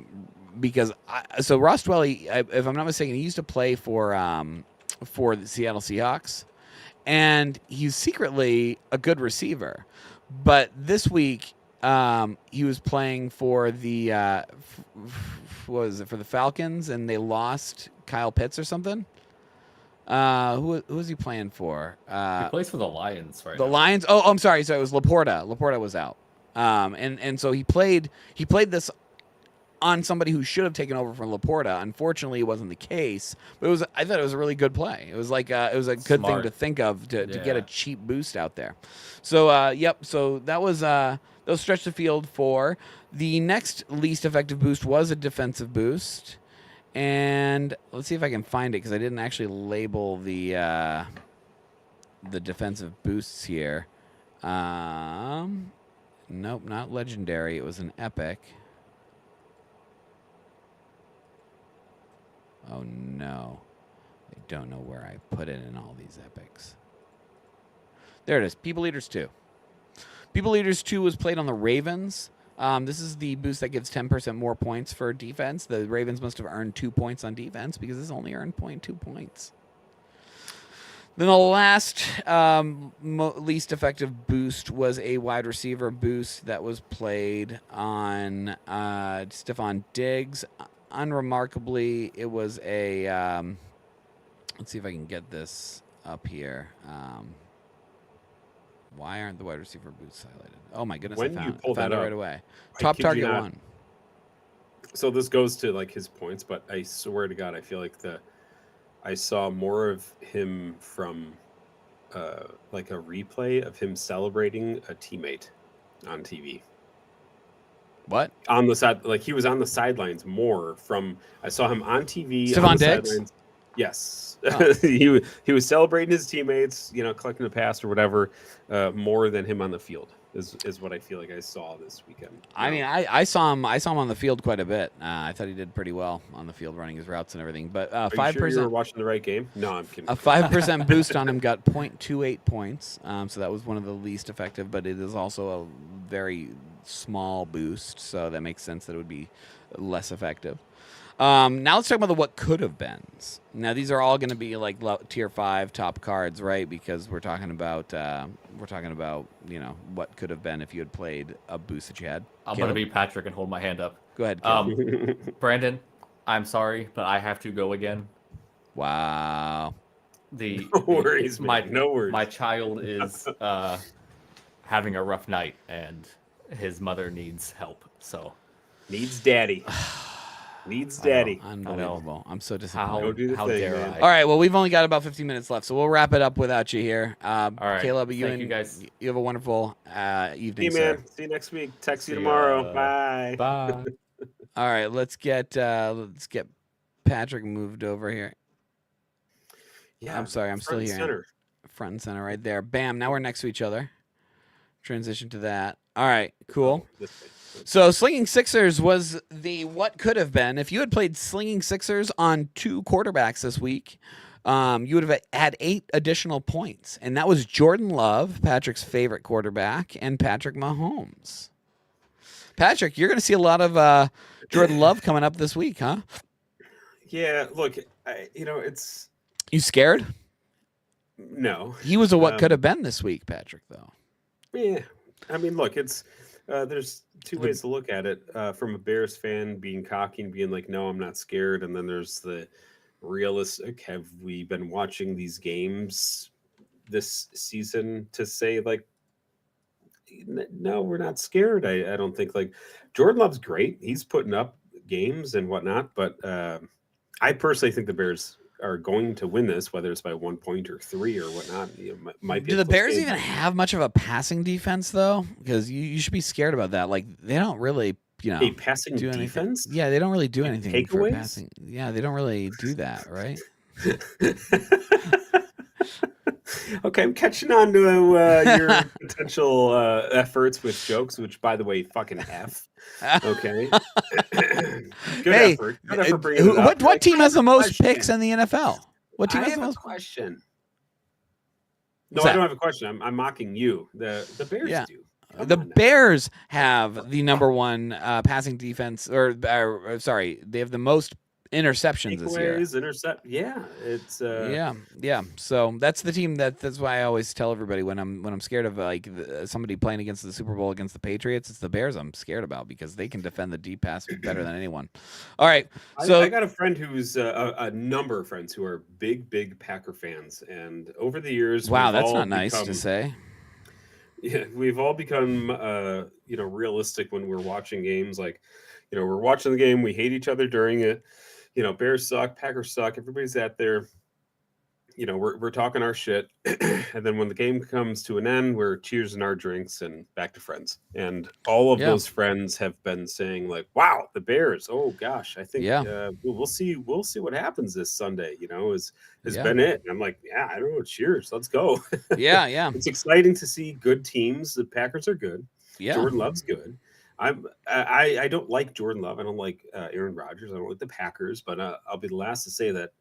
Dwelly, if I'm not mistaken, he used to play for the Seattle Seahawks, and he's secretly a good receiver, but this week. He was playing for the what was it, for the Falcons, and they lost Kyle Pitts or something. Who was he playing for? He plays for the Lions right The now. Lions. Oh, I'm sorry. So it was Laporta. Laporta was out. And so he played this on somebody who should have taken over from Laporta. Unfortunately, it wasn't the case. But I thought it was a really good play. It was like it was a good thing Smart. to think of to get a Yeah. cheap boost out there. So yep. So that was Stretch the Field 4. The next least effective boost was a defensive boost. And let's see if I can find it because I didn't actually label the defensive boosts here. Nope, not legendary. It was an epic. Oh no. I don't know where I put it in all these epics. There it is. People Eaters 2. People Eaters 2 was played on the Ravens. This is the boost that gives 10% more points for defense. The Ravens must have earned 2 points on defense because this only earned 0.2 points. Then the last least effective boost was a wide receiver boost that was played on Stephon Diggs. unremarkably, it was a. Let's see if I can get this up here. Why aren't the wide receiver boosts highlighted? Oh my goodness! When I you found, pull I found that it up, right away. I Top kid you target not. 1. So this goes to like his points, but I swear to God, I feel like I saw more of him from like a replay of him celebrating a teammate on TV. What? On the side, like he was on the sidelines more from. I saw him on TV Stephon on the Diggs? sidelines. Yes, Oh. he was celebrating his teammates, collecting a pass or whatever, more than him on the field. Is what I feel like I saw this weekend. I mean, I saw him. I saw him on the field quite a bit. I thought he did pretty well on the field, running his routes and everything. But Are you 5%. sure you were watching the right game? No, I'm kidding. A 5% boost on him got 0.28 points. So that was one of the least effective, but it is also a very small boost. So that makes sense that it would be less effective. Now let's talk about the what could have beens. Now these are all going to be like tier 5 top cards, right? Because we're talking about what could have been if you had played a boost that you had. I'm Caleb? going to be Patrick and hold my hand up. Go ahead, Caleb. Brandon, I'm sorry, but I have to go again. Wow. No worries, man. No worries. My child is having a rough night, and his mother needs help. So needs daddy. Needs daddy. Unbelievable. I'm so disappointed. Go do the How thing, dare man. I? All right, well, we've only got about 15 minutes left, so we'll wrap it up without you here. All right. Caleb, Thank you guys. You have a wonderful evening, See you, sir. man. See you next week. Text you See tomorrow. ya. Bye. Bye. All right, let's get Patrick moved over here. Yeah, I'm sorry, I'm still front here. and center. Front and center right there. Bam, now we're next to each other. Transition to that. All right, cool. This way. So Slinging Sixers was the what could have been. If you had played Slinging Sixers on 2 quarterbacks this week, you would have had 8 additional points. And that was Jordan Love, Patrick's favorite quarterback, and Patrick Mahomes. Patrick, you're going to see a lot of Jordan Love coming up this week, huh? Yeah, look, it's You scared? no. He was a what could have been this week, Patrick, though. Yeah, I mean, look, it's there's 2 ways to look at it. From a Bears fan being cocky and being like, "No, I'm not scared," and then there's the realistic. Have we been watching these games this season to say like, no, we're not scared? I don't think like Jordan Love's great. He's putting up games and whatnot, but I personally think the Bears are going to win this, whether it's by 1 point or 3 or whatnot. Might be. Do the Bears even have much of a passing defense, though? Because you should be scared about that. Like, they don't really, a passing do anything. defense? Yeah, they don't really do anything for Takeaways? passing. Yeah, they don't really do that, right? Okay, I'm catching on to your potential efforts with jokes, which, by the way, fucking F. Okay. Good Hey, effort. Good effort bringing it up. what team has the most question. picks in the NFL? What team I has have the a most? question. What's No, I that? don't have a question. I'm mocking you. The Bears Yeah. do. Come The on now. Bears have the number 1 passing defense, or sorry, they have the most interceptions this year. Takeaways, intercept. Yeah, it's Yeah. So that's the team that's why I always tell everybody when I'm scared of like somebody playing against the Super Bowl against the Patriots, it's the Bears I'm scared about because they can defend the deep pass better than anyone. All right, so I got a friend who's a number of friends who are big Packer fans, and over the years, wow, we've that's all not nice to become- say. Yeah, we've all become realistic when we're watching games. Like, we're watching the game, we hate each other during it. Bears suck, Packers suck. Everybody's out there. We're talking our shit, and then when the game comes to an end, we're cheersing our drinks and back to friends. And all of Yeah. those friends have been saying like, "Wow, the Bears! Oh gosh, I think we'll see what happens this Sunday." Has Yeah. been it. And I'm like, yeah, I don't know. Cheers, let's go. Yeah. It's exciting to see good teams. The Packers are good. Yeah. Jordan Love's good. I don't like Jordan Love. I don't like Aaron Rodgers. I don't like the Packers. But I'll be the last to say that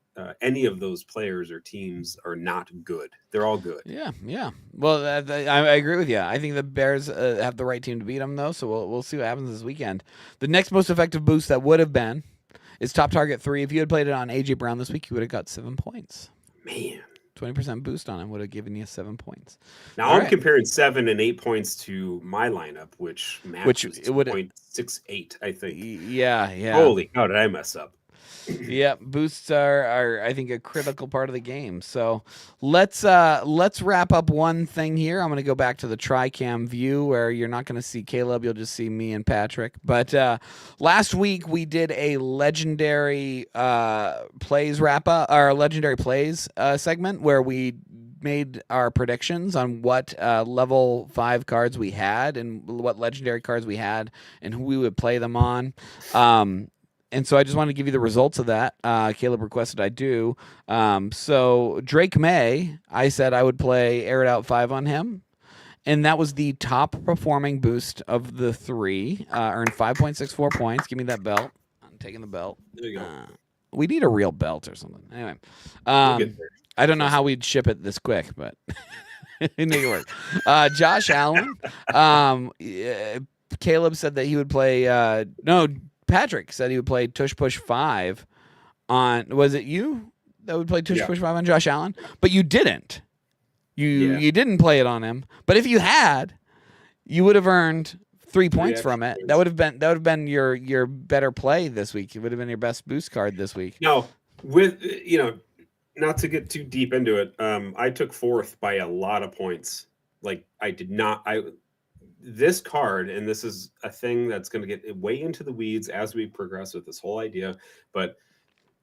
any of those players or teams are not good. They're all good. Yeah. Well, I agree with you. I think the Bears have the right team to beat them, though. So we'll see what happens this weekend. The next most effective boost that would have been is top target 3. If you had played it on AJ Brown this week, you would have got 7 points. Man, 20% boost on him would have given you 7 points. Now All I'm right. comparing 7 and 8 points to my lineup, which matches it would- 2.68, I think. Yeah. Holy, how did I mess up? Yeah, boosts are I think a critical part of the game. So let's wrap up one thing here. I'm gonna go back to the Tricam view where you're not gonna see Caleb, you'll just see me and Patrick. But last week we did a legendary plays wrap up, our legendary plays segment where we made our predictions on what level 5 cards we had and what legendary cards we had and who we would play them on. And so I just wanted to give you the results of that. Caleb requested I do. So Drake May, I said I would play Air It Out 5 on him. And that was the top performing boost of the 3. Earned 5.64 points. Give me that belt. I'm taking the belt. There you go. We need a real belt or something. Anyway. We'll get there. I don't know how we'd ship it this quick, but it make it work. Josh Allen. Caleb said that he would play Patrick said he would play Tush Push 5 on. Was it you that would play Tush Push 5 on Josh Allen? But you didn't. You didn't play it on him. But if you had, you would have earned 3 points from it. That would have been your better play this week. It would have been your best boost card this week. Now, with not to get too deep into it, I took 4th by a lot of points. Like I did not. This card, and this is a thing that's going to get way into the weeds as we progress with this whole idea, but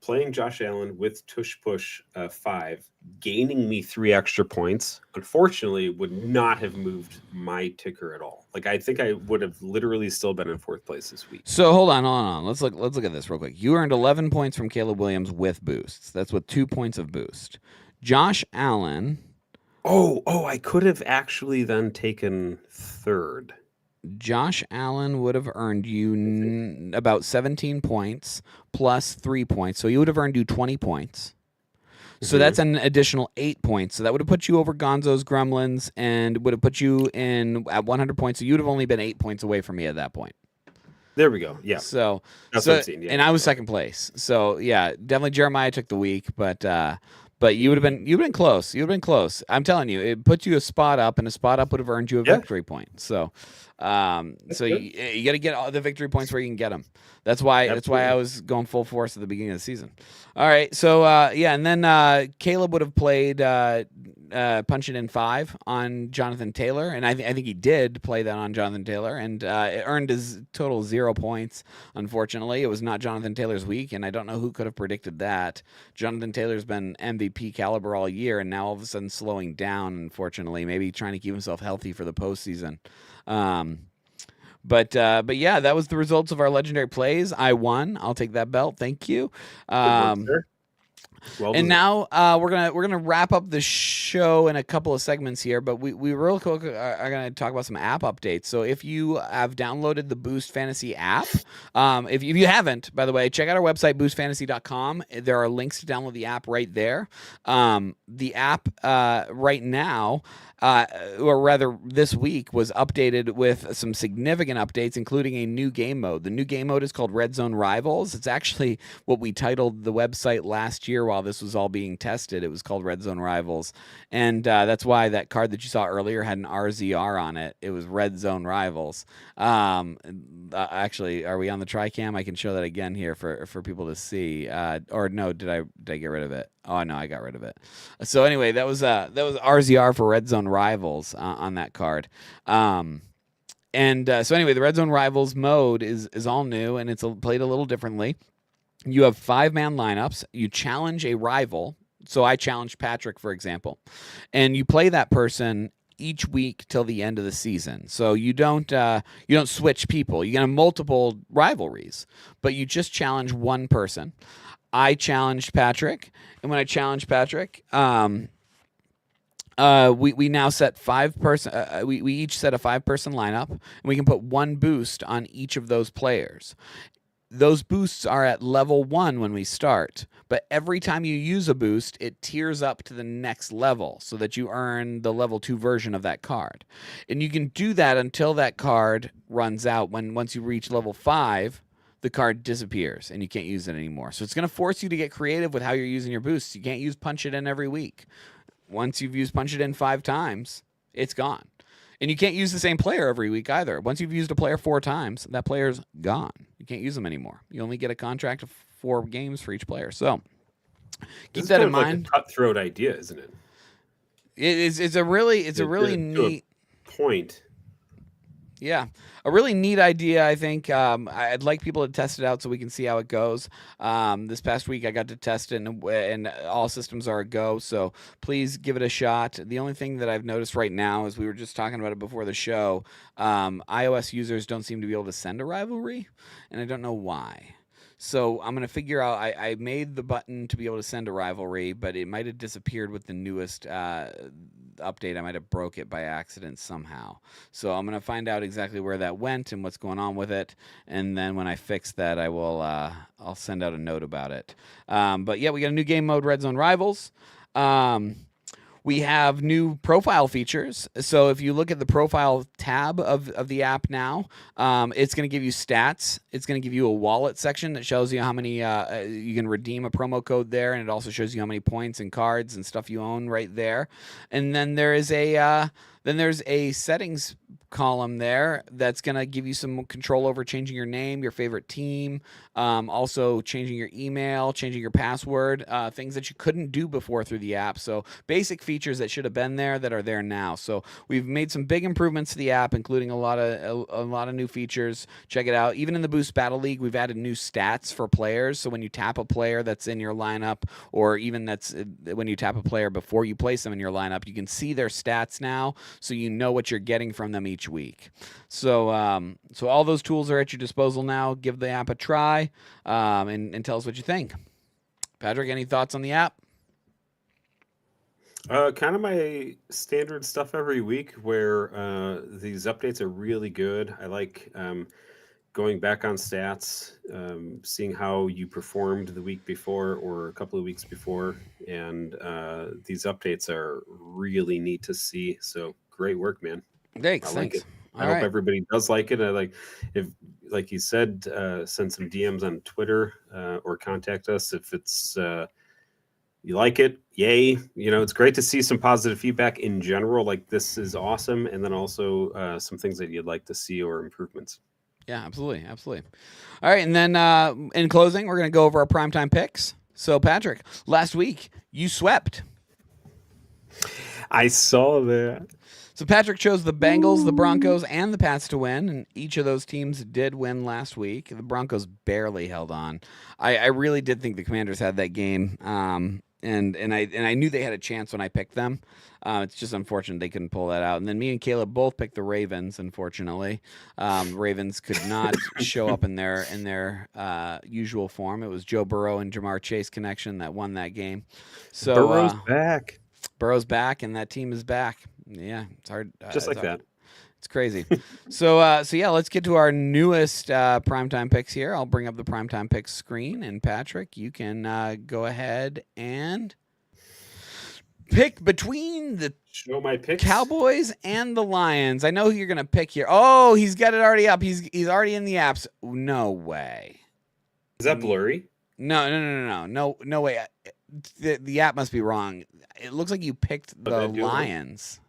playing Josh Allen with Tush Push 5, gaining me 3 extra points, unfortunately, would not have moved my ticker at all. Like I think I would have literally still been in 4th place this week. So hold on. Let's look at this real quick. You earned 11 points from Caleb Williams with boosts. That's with 2 points of boost. Josh Allen. Oh, I could have actually then taken 3rd. Josh Allen would have earned you about 17 points plus 3 points. So he would have earned you 20 points. So that's an additional 8 points. So that would have put you over Gonzo's Gremlins and would have put you in at 100 points. So you would have only been 8 points away from me at that point. There we go. Yeah. So that's what I'm seeing. Yeah. And I was second place. So yeah, definitely Jeremiah took the week, but you would have been close. You'd have been close. I'm telling you, it put you a spot up, and a spot up would have earned you a victory point. So, you got to get all the victory points where you can get them. That's why I was going full force at the beginning of the season. All right, so and then Caleb would have played Punch It In 5 on Jonathan Taylor, and I think he did play that on Jonathan Taylor, and it earned his total 0 points. Unfortunately, it was not Jonathan Taylor's week, and I don't know who could have predicted that. Jonathan Taylor's been MVP caliber all year, and now all of a sudden slowing down. Unfortunately, maybe trying to keep himself healthy for the postseason. But yeah, that was the results of our legendary plays. I won. I'll take that belt. Thank you. And now we're gonna wrap up the show in a couple of segments here, but we real quick are gonna talk about some app updates. So if you have downloaded the Boost Fantasy app, if you haven't, by the way, check out our website boostfantasy.com. There are links to download the app right there. The app right now, or rather this week, was updated with some significant updates, including a new game mode. The new game mode is called Red Zone Rivals. It's actually what we titled the website last year while this was all being tested. It was called Red Zone Rivals. And that's why that card that you saw earlier had an RZR on it. It was Red Zone Rivals. Actually, are we on the Tricam? I can show that again here for people to see. Or no, did I get rid of it? Oh no, I got rid of it. So anyway, that was RZR for Red Zone Rivals on that card. So anyway, the Red Zone Rivals mode is all new, and it's played a little differently. You have 5-man lineups. You challenge a rival. So I challenged Patrick, for example, and you play that person each week till the end of the season. So you don't switch people. You have multiple rivalries, but you just challenge one person. I challenged Patrick, and when I challenged Patrick, we now set 5-person. We each set a 5-person lineup, and we can put 1 boost on each of those players. Those boosts are at level 1 when we start, but every time you use a boost, it tiers up to the next level so that you earn the level 2 version of that card. And you can do that until that card runs out. Once you reach level 5, the card disappears and you can't use it anymore. So it's going to force you to get creative with how you're using your boosts. You can't use Punch It In every week. once you've used Punch It In 5 times, it's gone. And you can't use the same player every week either. Once you've used a player 4 times, that player's gone. You can't use them anymore. You only get a contract of 4 games for each player. So keep that in mind. Like a cutthroat idea, isn't it? It's a really neat point. Yeah, a really neat idea. I think I'd like people to test it out so we can see how it goes. This past week I got to test it, and all systems are a go. So please give it a shot. The only thing that I've noticed right now is we were just talking about it before the show. iOS users don't seem to be able to send a rivalry, and I don't know why. So I'm going to figure out, I made the button to be able to send a rivalry, but it might have disappeared with the newest update. I might have broke it by accident somehow. So I'm going to find out exactly where that went and what's going on with it. And then when I fix that, I will, I'll send out a note about it. But yeah, we got a new game mode, Red Zone Rivals. We have new profile features. So if you look at the profile tab of the app now, it's going to give you stats. It's going to give you a wallet section that shows you how many you can redeem a promo code there, and it also shows you how many points and cards and stuff you own right there. And then there's a settings column there that's going to give you some control over changing your name, your favorite team, also changing your email, changing your password, things that you couldn't do before through the app. So basic features that should have been there that are there now. So we've made some big improvements to the app, including a lot of new features. Check it out. Even in the Boost Battle League, we've added new stats for players. So when you tap a player that's in your lineup, or even that's when you tap a player before you place them in your lineup, you can see their stats now, so you know what you're getting from them each week. So all those tools are at your disposal now. Give the app a try, and tell us what you think. Patrick, any thoughts on the app? Kind of my standard stuff every week, where these updates are really good. I like going back on stats, seeing how you performed the week before or a couple of weeks before, and these updates are really neat to see. So great work, man. Thanks. I like it. I All hope right. everybody does like it. If like you said, send some DMs on Twitter or contact us if it's you like it. Yay! It's great to see some positive feedback in general. Like, this is awesome, and then also some things that you'd like to see or improvements. Yeah, absolutely. All right, and then in closing, we're going to go over our primetime picks. So, Patrick, last week you swept. I saw that. So Patrick chose the Bengals, the Broncos, and the Pats to win, and each of those teams did win last week. The Broncos barely held on. I really did think the Commanders had that game, and I knew they had a chance when I picked them. It's just unfortunate they couldn't pull that out. And then me and Caleb both picked the Ravens. Unfortunately, Ravens could not show up in their usual form. It was Joe Burrow and Jamar Chase connection that won that game. So Burrow's back. Burrow's back, and that team is back. Yeah, it's hard. Just like that. It's crazy. So yeah, let's get to our newest primetime picks here. I'll bring up the primetime picks screen, and Patrick, you can go ahead and pick between the Show my picks. Cowboys and the Lions. I know who you're gonna pick here. Oh, he's got it already up. He's already in the apps. No way. Is that blurry? No way. The app must be wrong. It looks like you picked the Lions.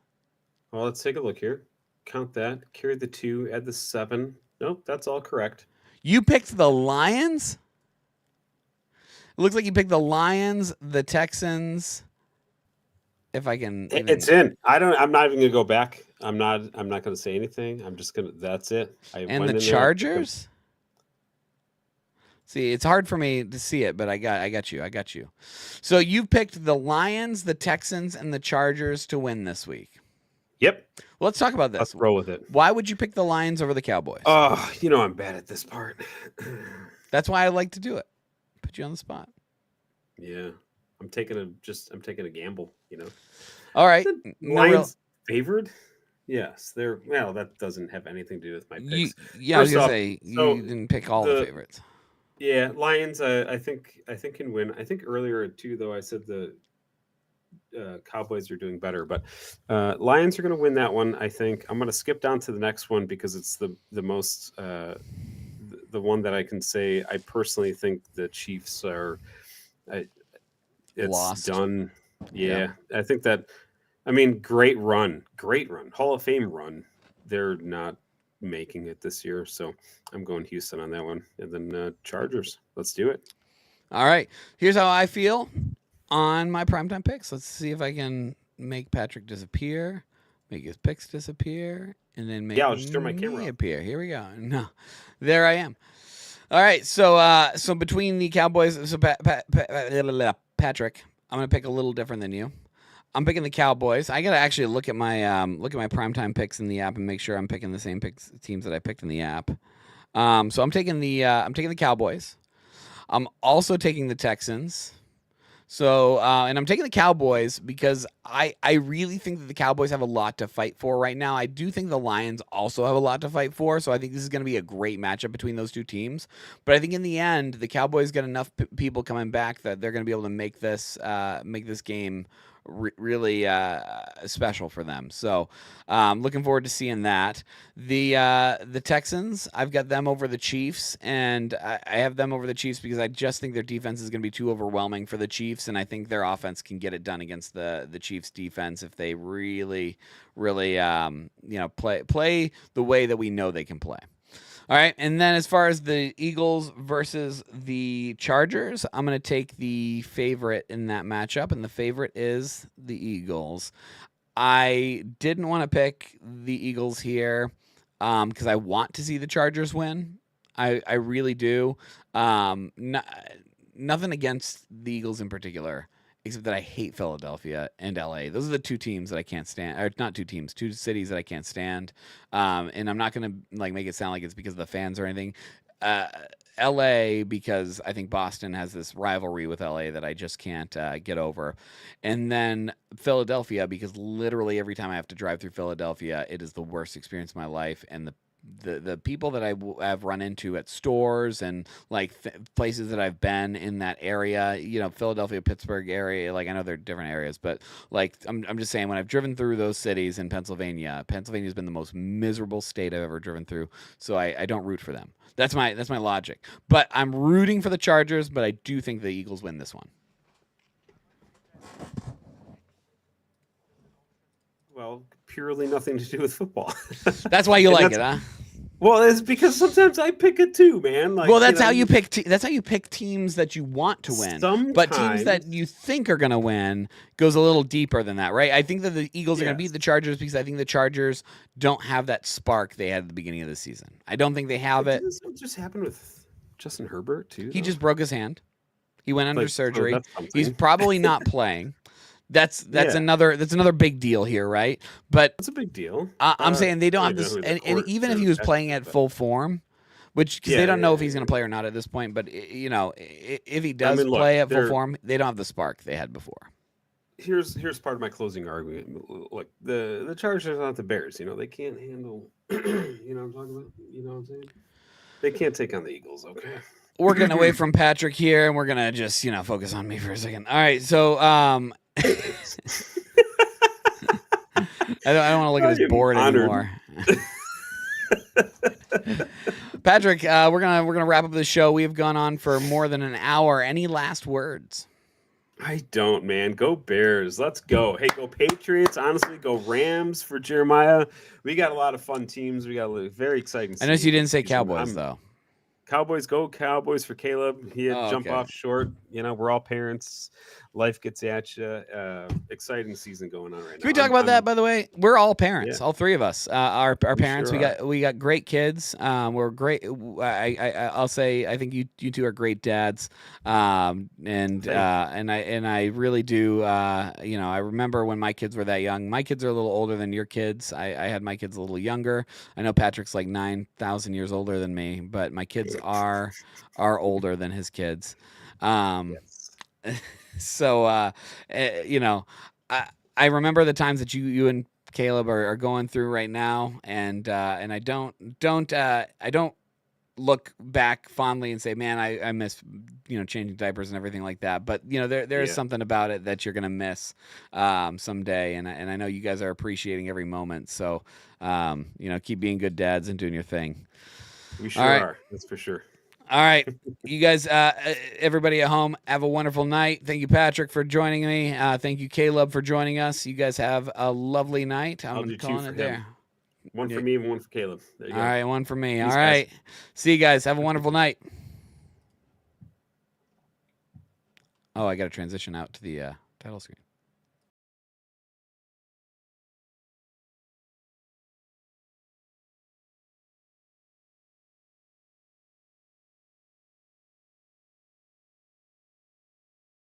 Well, let's take a look here. Count that. Carry the 2. Add the 7. Nope, that's all correct. You picked the Lions? It looks like you picked the Lions, the Texans. If I can, it's in. I'm not even gonna go back. I'm not gonna say anything. I'm just gonna. That's it. And the Chargers. See, it's hard for me to see it, but I got you. So you picked the Lions, the Texans, and the Chargers to win this week. Yep. Well, let's talk about this. Let's roll with it. Why would you pick the Lions over the Cowboys? Oh, I'm bad at this part. That's why I like to do it. Put you on the spot. Yeah. I'm taking a gamble, All right. Lions favored? Yes. Well, that doesn't have anything to do with my picks. I was gonna say you didn't pick all the favorites. Yeah, Lions. I think can win. I think earlier too, though, I said the Cowboys are doing better, but Lions are going to win that one. I think I'm going to skip down to the next one because it's the most the one that I can say. I personally think the Chiefs are. It's lost. done. Yeah, I think that. I mean, great run, Hall of Fame run. They're not making it this year, so I'm going Houston on that one, and then Chargers. Let's do it. All right. Here's how I feel on my primetime picks. Let's see if I can make Patrick disappear, make his picks disappear, and then make Yeah, I'll just turn my camera me up. appear. Here we go. No, there I am. All right. So between the Cowboys, so Patrick, I'm gonna pick a little different than you. I'm picking the Cowboys. I gotta actually look at my primetime picks in the app and make sure I'm picking the same teams that I picked in the app. So I'm taking the Cowboys. I'm also taking the Texans. So, and I'm taking the Cowboys because I really think that the Cowboys have a lot to fight for right now. I do think the Lions also have a lot to fight for. So I think this is going to be a great matchup between those two teams. But I think in the end, the Cowboys get enough people coming back that they're going to be able to make this game really special for them. So looking forward to seeing that. The Texans, I've got them over the Chiefs, and I have them over the Chiefs because I just think their defense is going to be too overwhelming for the Chiefs, and I think their offense can get it done against the Chiefs defense if they really play the way that we know they can play. All right, and then as far as the Eagles versus the Chargers, I'm going to take the favorite in that matchup, and the favorite is the Eagles. I didn't want to pick the Eagles here because I want to see the Chargers win. I really do. Nothing against the Eagles in particular, except that I hate Philadelphia and LA. Those are the two teams that I can't stand. Or not two teams, two cities that I can't stand. And I'm not gonna make it sound like it's because of the fans or anything. LA, because I think Boston has this rivalry with LA that I just can't get over. And then Philadelphia, because literally every time I have to drive through Philadelphia, it is the worst experience of my life. And the people that I've run into at stores and places that I've been in that area, Philadelphia, Pittsburgh area, I know they're different areas, but I'm just saying when I've driven through those cities in Pennsylvania's been the most miserable state I've ever driven through. So I don't root for them. That's my logic. But I'm rooting for the Chargers, but I do think the Eagles win this one. Well, purely nothing to do with football. That's why you like it, huh? Well, it's because sometimes I pick it too, man. That's how you pick. That's how you pick teams that you want to win. But teams that you think are going to win goes a little deeper than that, right? I think that the Eagles are going to beat the Chargers because I think the Chargers don't have that spark they had at the beginning of the season. I don't think they have it. Didn't this just happen with Justin Herbert too? He just broke his hand. He went under surgery. He's probably not playing. That's another big deal here, right? But it's a big deal. I'm saying they don't have this, and even if he was playing at full form, which because they don't know if he's going to play or not at this point. But if he does play at full form, they don't have the spark they had before. Here's part of my closing argument. Look, the Chargers are not the Bears. They can't handle. You know what I'm talking about? You know what I'm saying? They can't take on the Eagles. Okay. We're getting away from Patrick here, and we're gonna just focus on me for a second. All right, so I don't want to look at this board anymore. Patrick, we're gonna wrap up the show. We have gone on for more than an hour. Any last words? I don't, man. Go Bears. Let's go. Hey, go Patriots. Honestly, go Rams for Jeremiah. We got a lot of fun teams. We got a very exciting. I noticed you didn't say Cowboys though. Cowboys, go Cowboys for Caleb. He had jump off short. We're all parents. Life gets at you. Exciting season going on right now. Can we talk about that, by the way? We're all parents. All three of us are parents. Sure we got great kids. We're great. I'll say I think you two are great dads. And I really do. I remember when my kids were that young. My kids are a little older than your kids. I had my kids a little younger. I know Patrick's 9,000 years older than me, but my kids are older than his kids. Yes. So, I remember the times that you and Caleb are going through right now, and I don't look back fondly and say, man, I miss changing diapers and everything like that. But there is something about it that you're gonna miss someday, and I know you guys are appreciating every moment. So, keep being good dads and doing your thing. We sure are. That's for sure. All right, you guys, everybody at home, have a wonderful night. Thank you, Patrick, for joining me. Thank you, Caleb, for joining us. You guys have a lovely night. I'll do two for it him. there. One for me and one for Caleb. There you All go. right, one for me. Peace, All guys. right. See you guys. Have a wonderful night. Oh, I got to transition out to the title screen.